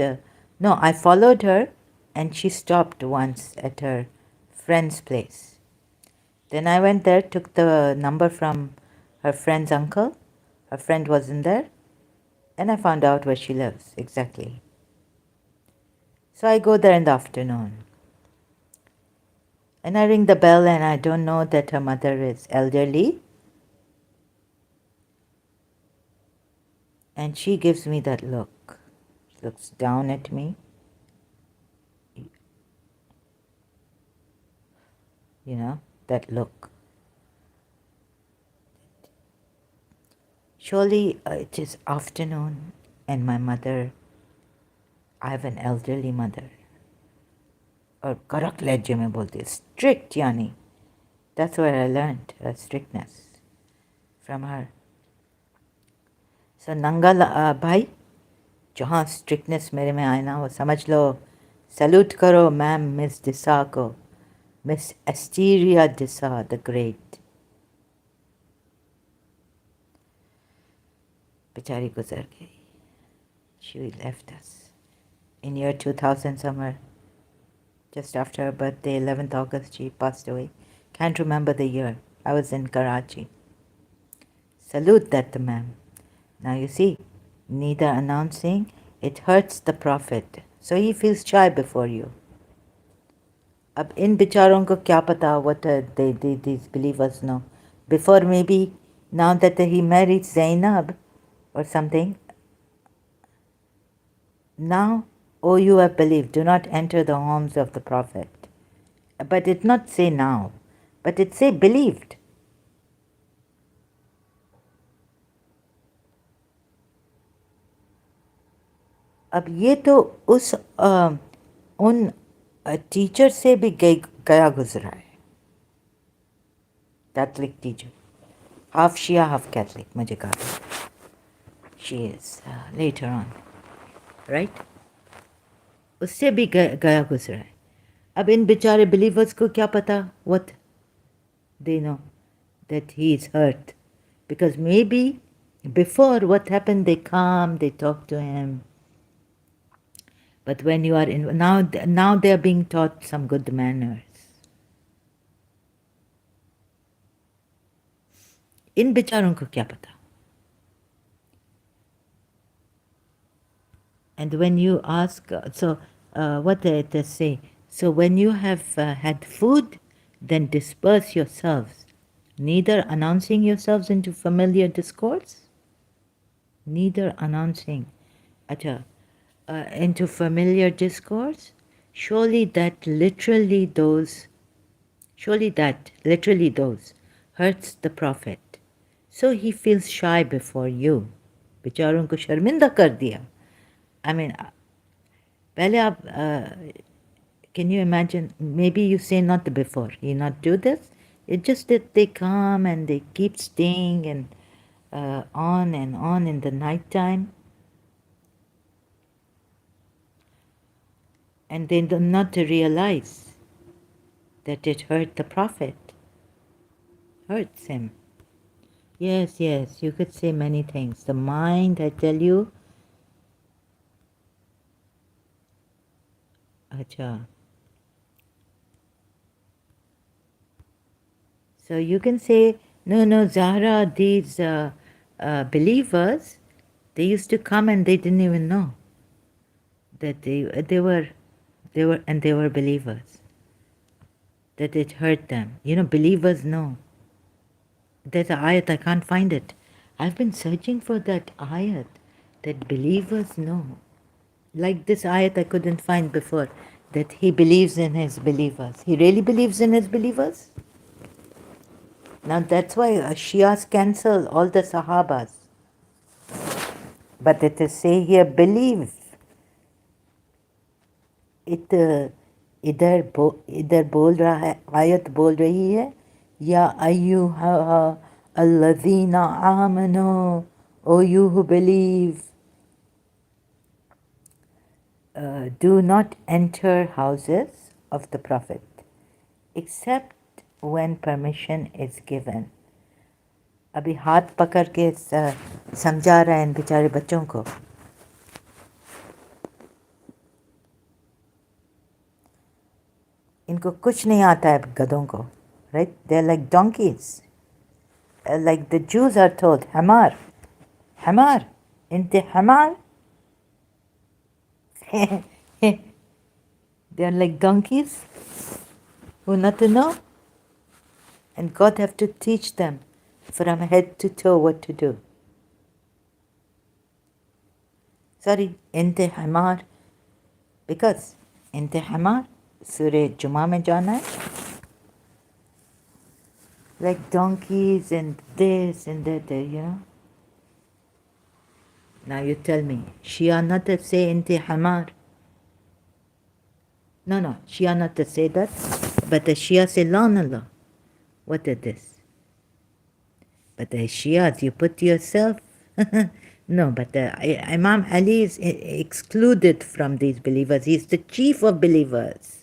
no, I followed her and she stopped once at her friend's place. Then I went there, took the number from her friend's uncle. Her friend wasn't there. And I found out where she lives exactly. So I go there in the afternoon. And I ring the bell and I don't know that her mother is elderly. And she gives me that look. She looks down at me. You know, that look. Surely it is afternoon and my mother, I have an elderly mother. और कड़क लहजे में बोलती, strict यानी, that's where I learned strictness from her. So नंगा भाई, जहाँ strictness मेरे में आए ना, वो समझ लो, सल्यूट करो मैम मिस डिसा को, miss Asteria D'Sa the great. बेचारी गुजर गई। She left us in year 2000 somewhere. Just after her birthday, 11th August, she passed away. Can't remember the year. I was in Karachi. Salute that ma'am. Now you see, neither announcing, it hurts the Prophet. So he feels shy before you. अब इन बेचारों को क्या पता what these believers know. Before maybe, now that he married Zainab or something, now, O you have believed, do not enter the homes of the Prophet. But it not say now, but it say believed. अब ये तो उस उन teacher से भी गया गुजरा है, कैथलिक टीचर, हाफ शिया हाफ कैथलिक, मुझे कहा she is later on, right, उससे भी गया गुजरा है। अब इन बेचारे बिलीवर्स को क्या पता what they know that he is hurt, because maybe before what happened, they come, they talk to him, but when you are in now they are being taught some good manners. इन बेचारों को क्या पता? And when you ask, what they say, so when you have had food, then disperse yourselves, neither announcing yourselves into familiar discourse, neither announcing, into familiar discourse. Surely that literally those hurts the Prophet. So he feels shy before you. बेचारों को शर्मिंदा कर दिया. I mean, पहले आप, can you imagine, maybe you say not before, he not do this, it's just that they come and they keep staying and on and on in the night time, and they do not realize that it hurt the Prophet, hurts him. Yes, you could say many things. The mind, I tell you, acha. So you can say, no, Zahra, these believers, they used to come and they didn't even know that they were believers, that it hurt them. You know, believers know. There's an ayat, I can't find it. I've been searching for that ayat, that believers know. Like this ayat I couldn't find before, that he believes in his believers. He really believes in his believers? Now that's why Shias cancel all the Sahabas. But it is say here, believe. इधर बोल रहा है, आयत बोल रही है, या अय्युहा अल्लज़ीना आमनो, O you who believe, do not enter houses of the Prophet except when permission is given. अभी हाथ पकड़ के समझा रहा है इन बेचारे बच्चों को. इनको कुछ नहीं आता है गधों को, right? They're like donkeys. Like the Jews are told, hamar, inte hamar. They're like donkeys who not to know, and God have to teach them from head to toe what to do. Sorry, inte hamar, because inte hamar, Surah Juma में जाना है, like donkeys and this and that, you know. Now you tell me, Shia not to say inte hamar. No, Shia not to say that, but the Shia say Allah. What is this? But the Shias, you put yourself, No, but Imam Ali is excluded from these believers. He is the chief of believers.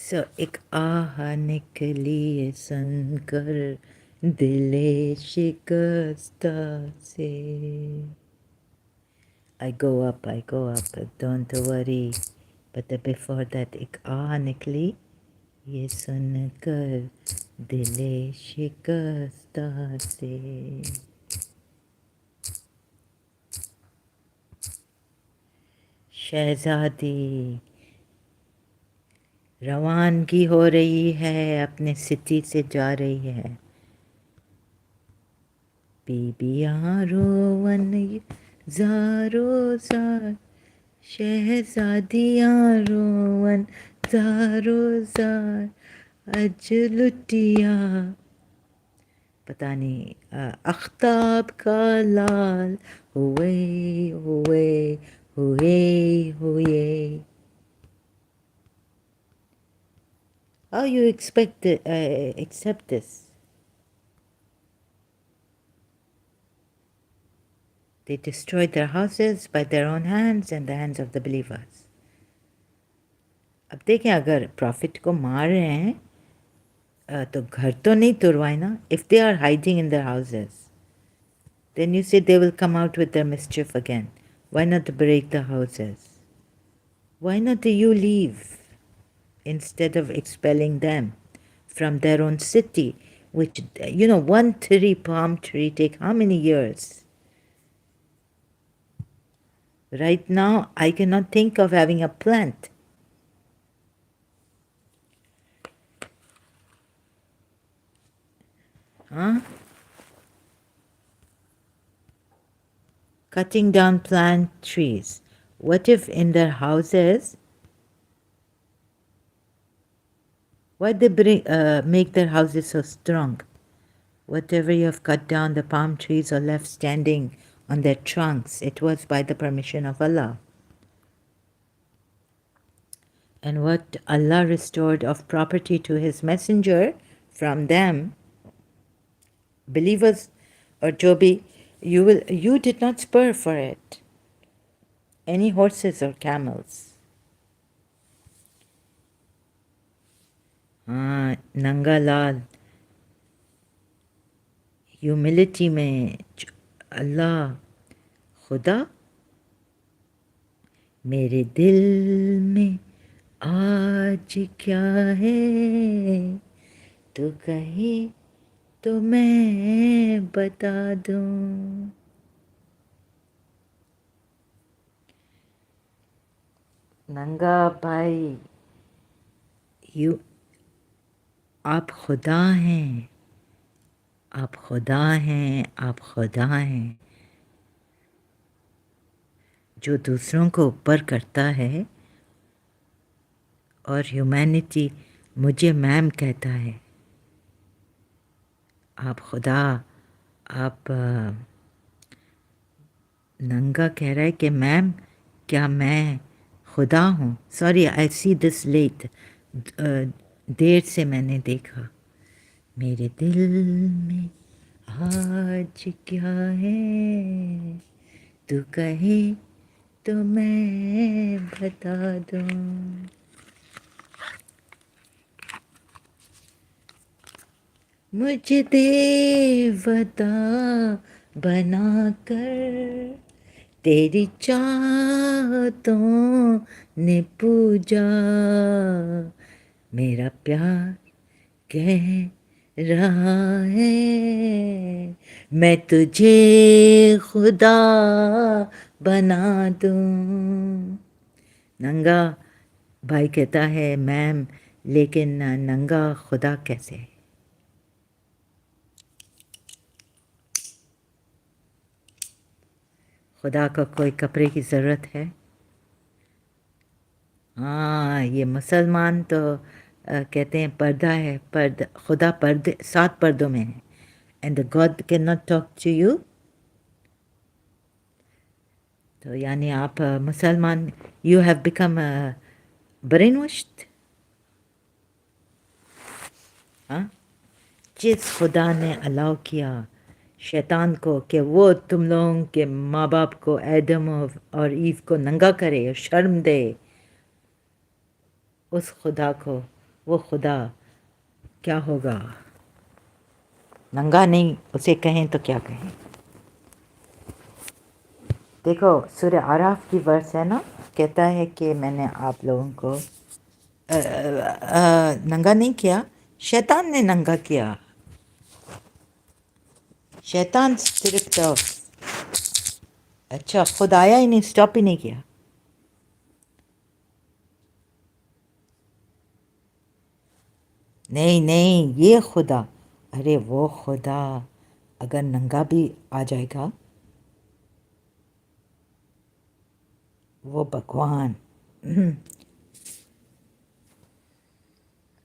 So ایک آہ نکلی سن کر دل شکستہ سے. I go up, don't worry. But before that ایک آہ نکلی یہ سن کر دل شکستہ سے. شہزادی روانگی ہو رہی ہے اپنے سٹی سے جا رہی ہے. بیبیاں روون زارو زار شہزادیاں روون زارو زار اج لٹیا پتہ نہیں اختاب کا لال ہوئے ہوئے ہوئے ہوئے. How you accept this? They destroyed their houses by their own hands and the hands of the believers. اب دیکھیں اگر پروفٹ کو مار رہے ہیں تو گھر تو نہیں توڑوائے نا. If they are hiding in their houses, then you say they will come out with their mischief again. Why not break the houses? Why not you leave instead of expelling them from their own city, which, one palm tree take how many years? Right now, I cannot think of having a plant. Cutting down plant trees. What if in their houses, why they make their houses so strong? Whatever you have cut down, the palm trees are left standing on their trunks. It was by the permission of Allah. And what Allah restored of property to His Messenger from them, believers or Jobi, you did not spur for it any horses or camels. Nanga Lal, humility mein Allah Khuda میرے دل میں آج کیا ہے تو کہے تو میں بتا دوں. ننگا بھائی آپ خدا ہیں، آپ خدا ہیں، آپ خدا ہیں. جو دوسروں کو اوپر کرتا ہے اور ہیومینٹی مجھے میم کہتا ہے. آپ خدا، آپ ننگا کہہ رہا ہے کہ میم کیا میں خدا ہوں؟ Sorry I C this late, دیر سے میں نے دیکھا. میرے دل میں آج کیا ہے تو کہے تو میں بتا دوں. مجھے دیوتا بنا کر تیری چاہتوں نے پوجا، میرا پیار کہہ رہا ہے میں تجھے خدا بنا دوں. ننگا بھائی کہتا ہے میم، لیکن ننگا خدا کیسے؟ خدا کا کوئی کپڑے کی ضرورت ہے؟ یہ مسلمان تو کہتے ہیں پردہ ہے، خدا پردے 7 پردوں میں ہے. And God can not talk to you. تو یعنی آپ مسلمان، you have become brainwashed. ہاں، جس خدا نے الاؤ کیا شیطان کو کہ وہ تم لوگوں کے ماں باپ کو ایڈم اور ایو کو ننگا کرے اور شرم دے، اس خدا کو، وہ خدا کیا ہوگا؟ ننگا نہیں اسے کہیں تو کیا کہیں؟ دیکھو سورہ اعراف کی ورس ہے نا، کہتا ہے کہ میں نے آپ لوگوں کو ننگا نہیں کیا، شیطان نے ننگا کیا، شیطان صرف تو اچھا خود آیا ہی نہیں، سٹاپ ہی نہیں کیا. نہیں نہیں یہ خدا، ارے وہ خدا اگر ننگا بھی آ جائے گا، وہ بھگوان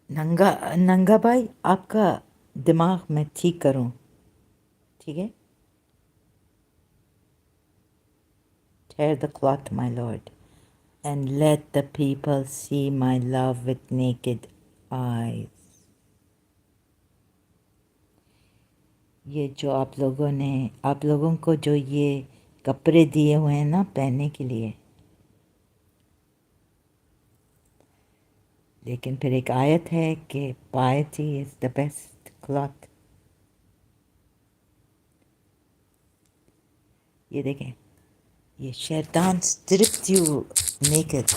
ننگا ننگا بھائی آپ کا دماغ میں ٹھیک کروں، ٹھیک ہے. Tear the cloth, my Lord, and let the people see my love with naked eyes. یہ جو آپ لوگوں کو جو یہ کپڑے دیے ہوئے ہیں نا پہننے کے لیے، لیکن پھر ایک آیت ہے کہ piety is the best cloth. یہ دیکھیں، یہ شیطان stripped you naked,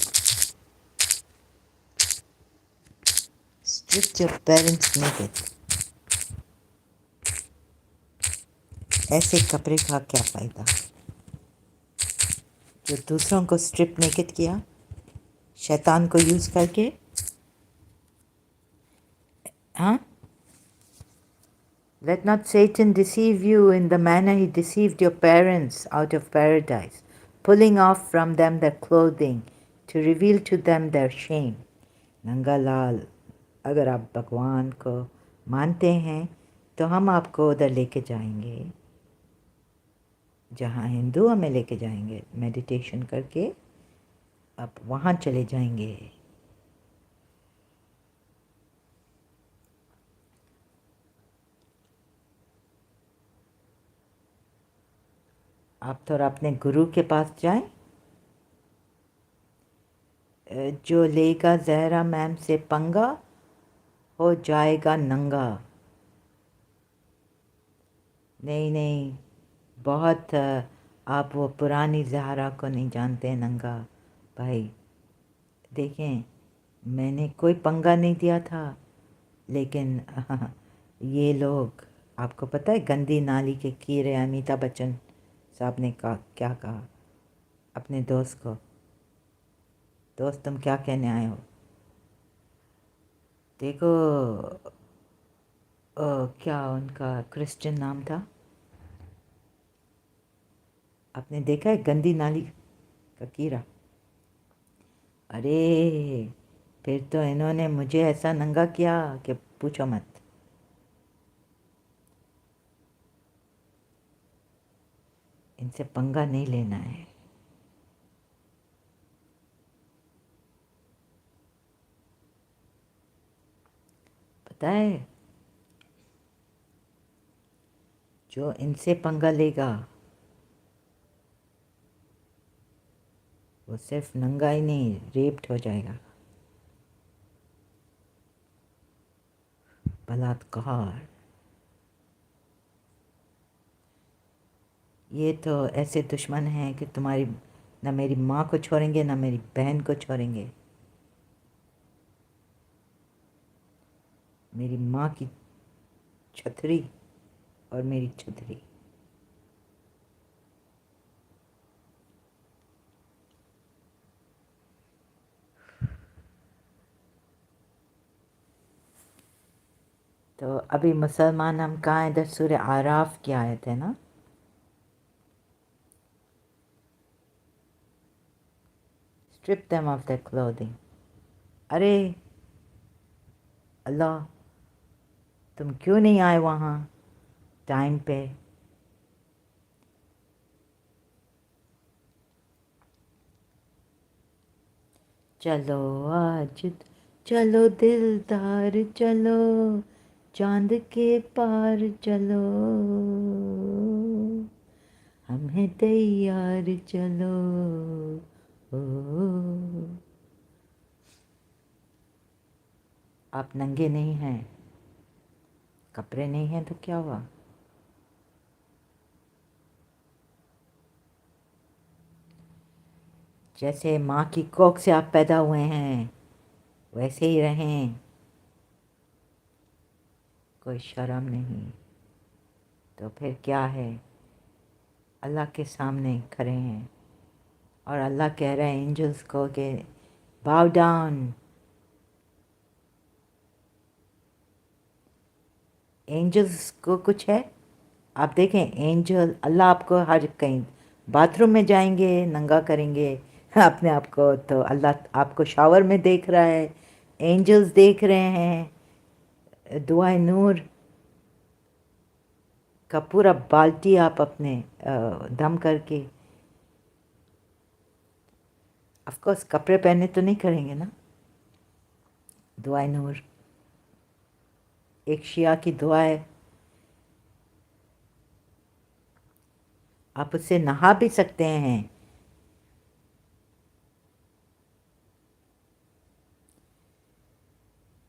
stripped your parents naked. ایسے کپڑے کا کیا فائدہ جو دوسروں کو اسٹرپ نیکڈ کیا شیطان کو یوز کر کے. ہاں، let not Satan deceive you in the manner he deceived your parents out of paradise, pulling off from them their clothing to reveal to them their shame. ننگا لال، اگر آپ بھگوان کو مانتے ہیں تو ہم آپ کو ادھر لے کے جائیں گے جہاں ہندو ہمیں لے کے جائیں گے، میڈیٹیشن کر کے آپ وہاں چلے جائیں گے. آپ تھوڑا اپنے گرو کے پاس جائیں. جو لے گا زہرا میم سے پنگا ہو جائے گا ننگا. نہیں نہیں، بہت آپ وہ پرانی زہرا کو نہیں جانتے ننگا بھائی. دیکھیں میں نے کوئی پنگا نہیں دیا تھا، لیکن یہ لوگ، آپ کو پتہ ہے گندی نالی کے کیڑے امیتابھ بچن صاحب نے کیا کہا اپنے دوست کو؟ دوست تم کیا کہنے آئے ہو؟ دیکھو کیا ان کا کرسچن نام تھا، آپ نے دیکھا ہے گندی نالی کا کیڑا؟ ارے پھر تو انہوں نے مجھے ایسا ننگا کیا کہ پوچھو مت. ان سے پنگا نہیں لینا ہے. پتہ ہے جو ان سے پنگا لے گا وہ صرف ننگا ہی نہیں، ریپڈ ہو جائے گا، بلاತ್کار. یہ تو ایسے دشمن ہیں کہ تمہاری نہ میری ماں کو چھوڑیں گے نہ میری بہن کو چھوڑیں گے. میری ماں کی چھتری اور میری چھتری. تو ابھی مسلمان ہم کہاں ادھر سورہ اعراف کی آیت ہے نا، strip them of their clothing. ارے اللہ، تم کیوں نہیں آئے وہاں ٹائم پہ؟ چلو آج چلو دلدار چلو चांद के पार चलो, हम हैं तैयार चलो। ओ, आप नंगे नहीं हैं, कपड़े नहीं हैं तो क्या हुआ? जैसे माँ की कोख से आप पैदा हुए हैं वैसे ही रहें, कोई शर्म नहीं। तो फिर क्या है, अल्लाह के सामने खड़े हैं और अल्लाह कह रहा है एंजल्स को कि बाव डाउन। एंजल्स को कुछ है, आप देखें एंजल, अल्लाह आपको हर कहीं बाथरूम में जाएंगे नंगा करेंगे अपने आप को, तो अल्लाह आपको शावर में देख रहा है, एंजल्स देख रहे हैं। दुआए नूर का पूरा बाल्टी आप अपने दम करके, ऑफ कोर्स कपड़े पहने तो नहीं करेंगे ना। दुआए नूर एक शिया की दुआ है, आप उससे नहा भी सकते हैं।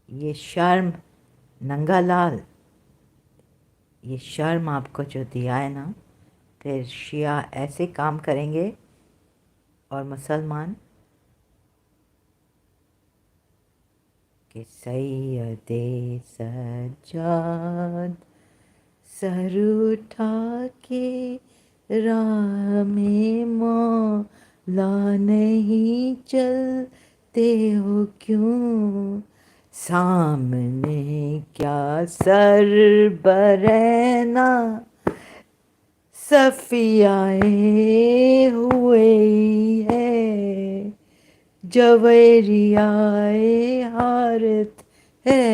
ये शर्म, नंगा लाल, ये शर्म आपको जो दिया है ना, फिर शिया ऐसे काम करेंगे और मुसलमान कि सैयदे सज्जाद सर उठा के राह में मौला नहीं चलते हो क्यों, सामने क्या सर बरैना सफियाए हुए है, जवेरियाए हारत है।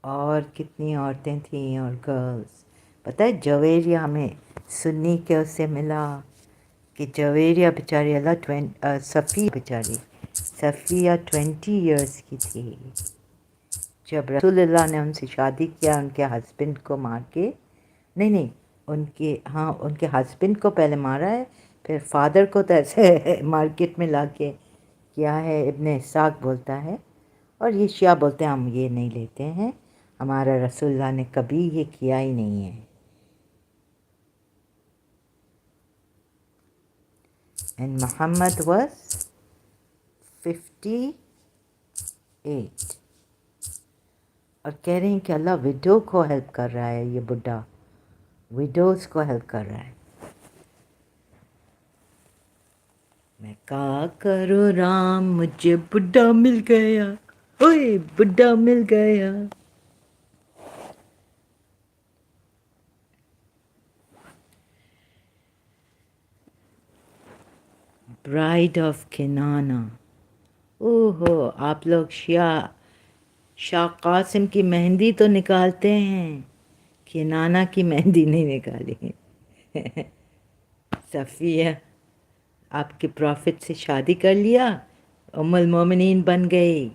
और कितनी औरतें थीं और गर्ल्स, पता है जवेरिया हमें सुन्नी के उससे मिला कि जवेरिया बेचारी सफ़ी बेचारी सफ़िया 20 इयर्स की थी जब रसूलुल्लाह ने उनसे शादी किया, उनके हस्बैंड को मार के। नहीं नहीं, उनके हस्बैंड को पहले मारा है, फिर फादर को तो ऐसे मार्केट में ला के किया है, इब्ने इसाक बोलता है। और ये शिया बोलते हैं हम ये नहीं लेते हैं, हमारा रसूलुल्लाह ने कभी ये किया ही नहीं है। एंड मोहम्मद वाज 58 और कह रहे हैं कि अल्लाह विडो को हेल्प कर रहा है, ये बुढ़ा विडोज को हेल्प कर रहा है। मैं का करूँ राम, मुझे बुढ़ा मिल गया, ओए बुढ़ा मिल गया। ब्राइड ऑफ किनाना, ओहो आप लोग शाह कासिम की मेहंदी तो निकालते हैं, किनाना की मेहंदी नहीं निकाली। सफ़िया आपके प्रॉफिट से शादी कर लिया, उम्मुल मोमिनीन बन गई।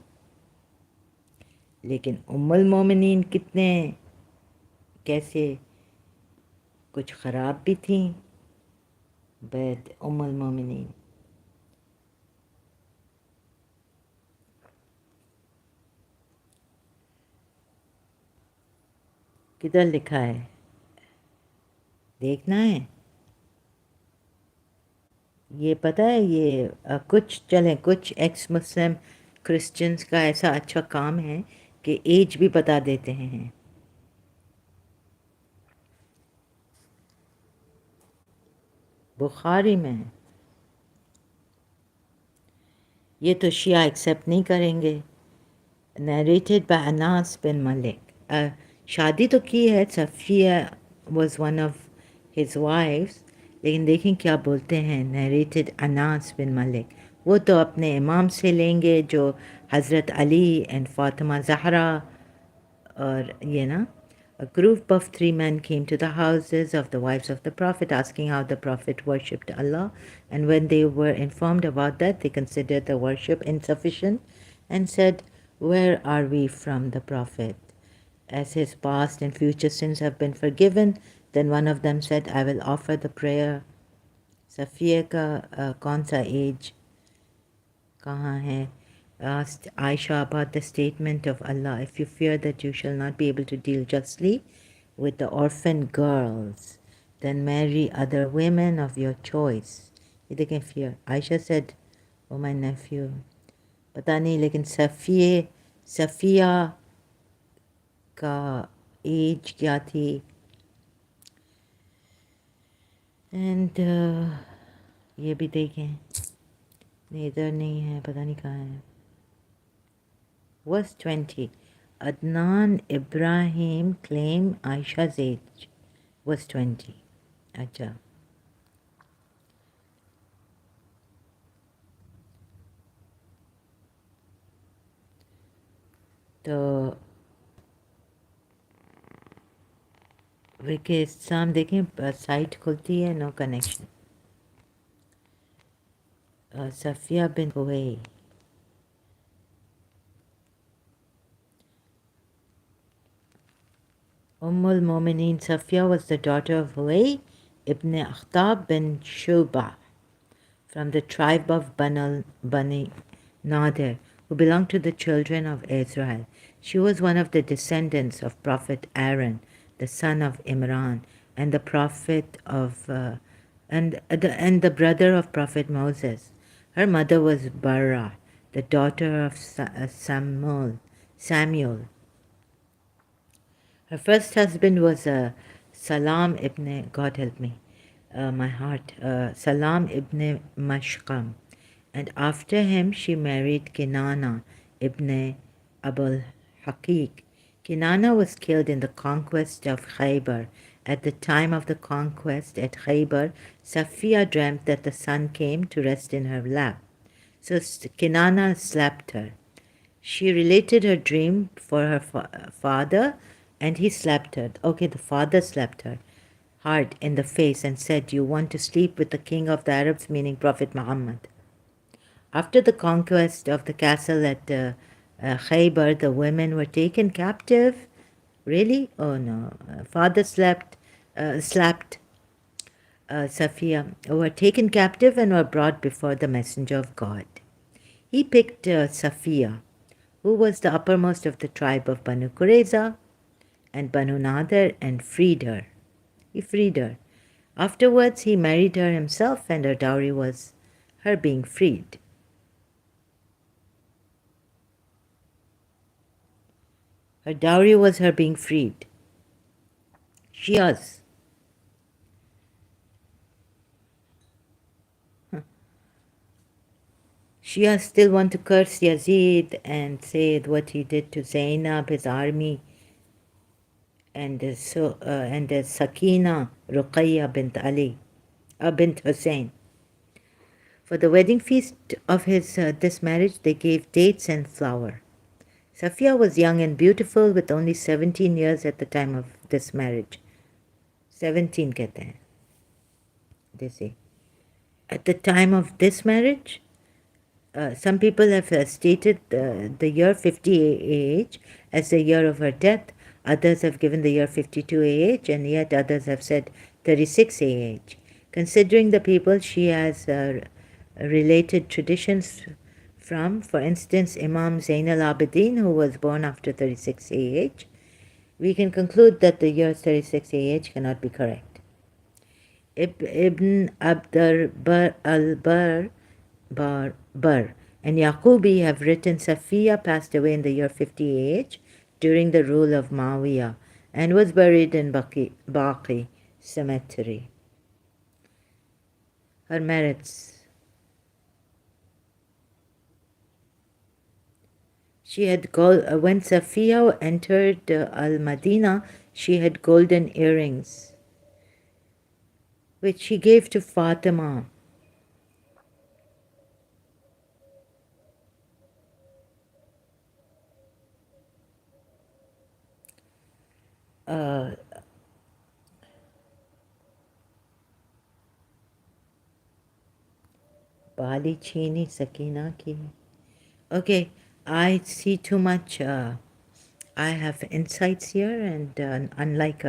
लेकिन उम्मुल मोमिनीन कितने कैसे, कुछ ख़राब भी थी, बट उम्मुल मोमिनीन। किधर लिखा है, देखना है। ये पता है ये कुछ एक्स मुस्लिम क्रिश्चियंस का ऐसा अच्छा काम है कि एज भी बता देते हैं। बुखारी में है। ये तो शिया एक्सेप्ट नहीं करेंगे। नरेटेड बाय अनास बिन मलिक, शादी तो की है, Safiya was one of his wives, लेकिन देखें क्या बोलते हैं, नरेटेड अनास बिन मलिक। वो तो अपने इमाम से लेंगे जो हज़रत अली एंड फ़ातिमा ज़हरा। और ये ना, a group of 3 men came to the houses of the wives of the Prophet asking how the Prophet worshipped Allah, and when they were informed about that, they considered the worship insufficient and said, "Where are we from the Prophet? As his past and future sins have been forgiven." Then one of them said, "I will offer the prayer." Safiya ka kaun sa age kahan hai? Asked Aisha about the statement of Allah, "If you fear that you shall not be able to deal justly with the orphan girls, then marry other women of your choice." ये देखें fear. Aisha said, "Oh my nephew, पता नहीं लेकिन सफ़िया का as क्या थी?" And ये भी देखें, नहीं इधर नहीं है, पता नहीं कहाँ है. Was 20. Adnan Ibrahim claimed Aisha's age was 20. अच्छा. तो विके साम देखें, साइट खुलती है, नो कनेक्शन. सफ़िया बिन हुवै. Ummul Mu'mineen Safiya was the daughter of Huway ibn Akhtab bin Shubah from the tribe of Bani Nadir, who belonged to the children of Israel. She was one of the descendants of Prophet Aaron, the son of Imran, and the prophet of and the brother of Prophet Moses. Her mother was Barra, the daughter of Samuel. Her first husband was Salam ibn, God help me, my heart, Salam ibn Mashkam. And after him she married Kinana ibn Abul Haqiq. Kinana was killed in the conquest of Khaybar. At the time of the conquest at Khaybar, Safiya dreamt that the sun came to rest in her lap. So Kinana slapped her. She related her dream for her father, and he slapped her. Okay, the father slapped her hard in the face and said, "You want to sleep with the king of the Arabs," meaning Prophet Muhammad. After the conquest of the castle at Khaybar, the women were taken captive. Really? Oh no. Father slapped Safiya, were taken captive and were brought before the messenger of God. He picked Safiya, who was the uppermost of the tribe of Banu Qurayza and Banu Nadir, and freed her. He freed her. Afterwards, he married her himself, and her dowry was her being freed. Her dowry was her being freed. Shias. Shias still want to curse Yazid and say what he did to Zainab, his army, and Sakina Ruqayya bint Ali, bint Hussein. For the wedding feast of his this marriage, they gave dates and flour. Safiya was young and beautiful with only 17 years at the time of this marriage. 17 कहते हैं, they say. At the time of this marriage, some people have stated the year 50 AH as the year of her death. Others have given the year 52 AH, and yet others have said 36 AH. Considering the people she has related traditions from, for instance, Imam Zain al-Abidin, who was born after 36 AH, we can conclude that the year 36 AH cannot be correct. Ibn Abdar al-Bar and Yaqubi have written Safiya passed away in the year 50 AH during the rule of Muawiyah and was buried in Baqi cemetery. Her merits. She had when Safiya entered Al-Madinah, she had golden earrings, which she gave to Fatima. बाली छीनी सकीना की. Okay, I see too much. I have insights here, and unlike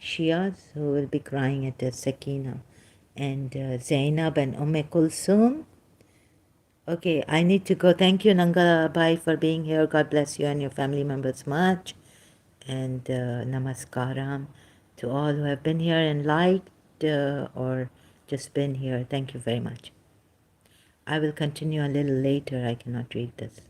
Shias who will be crying at the Sakina and Zainab and Kulsum. Okay, I need to go. Thank you, Nanga Bhai, for being here. God bless you and your family members much. And namaskaram to all who have been here and liked or just been here. Thank you very much. I will continue a little later. I cannot read this.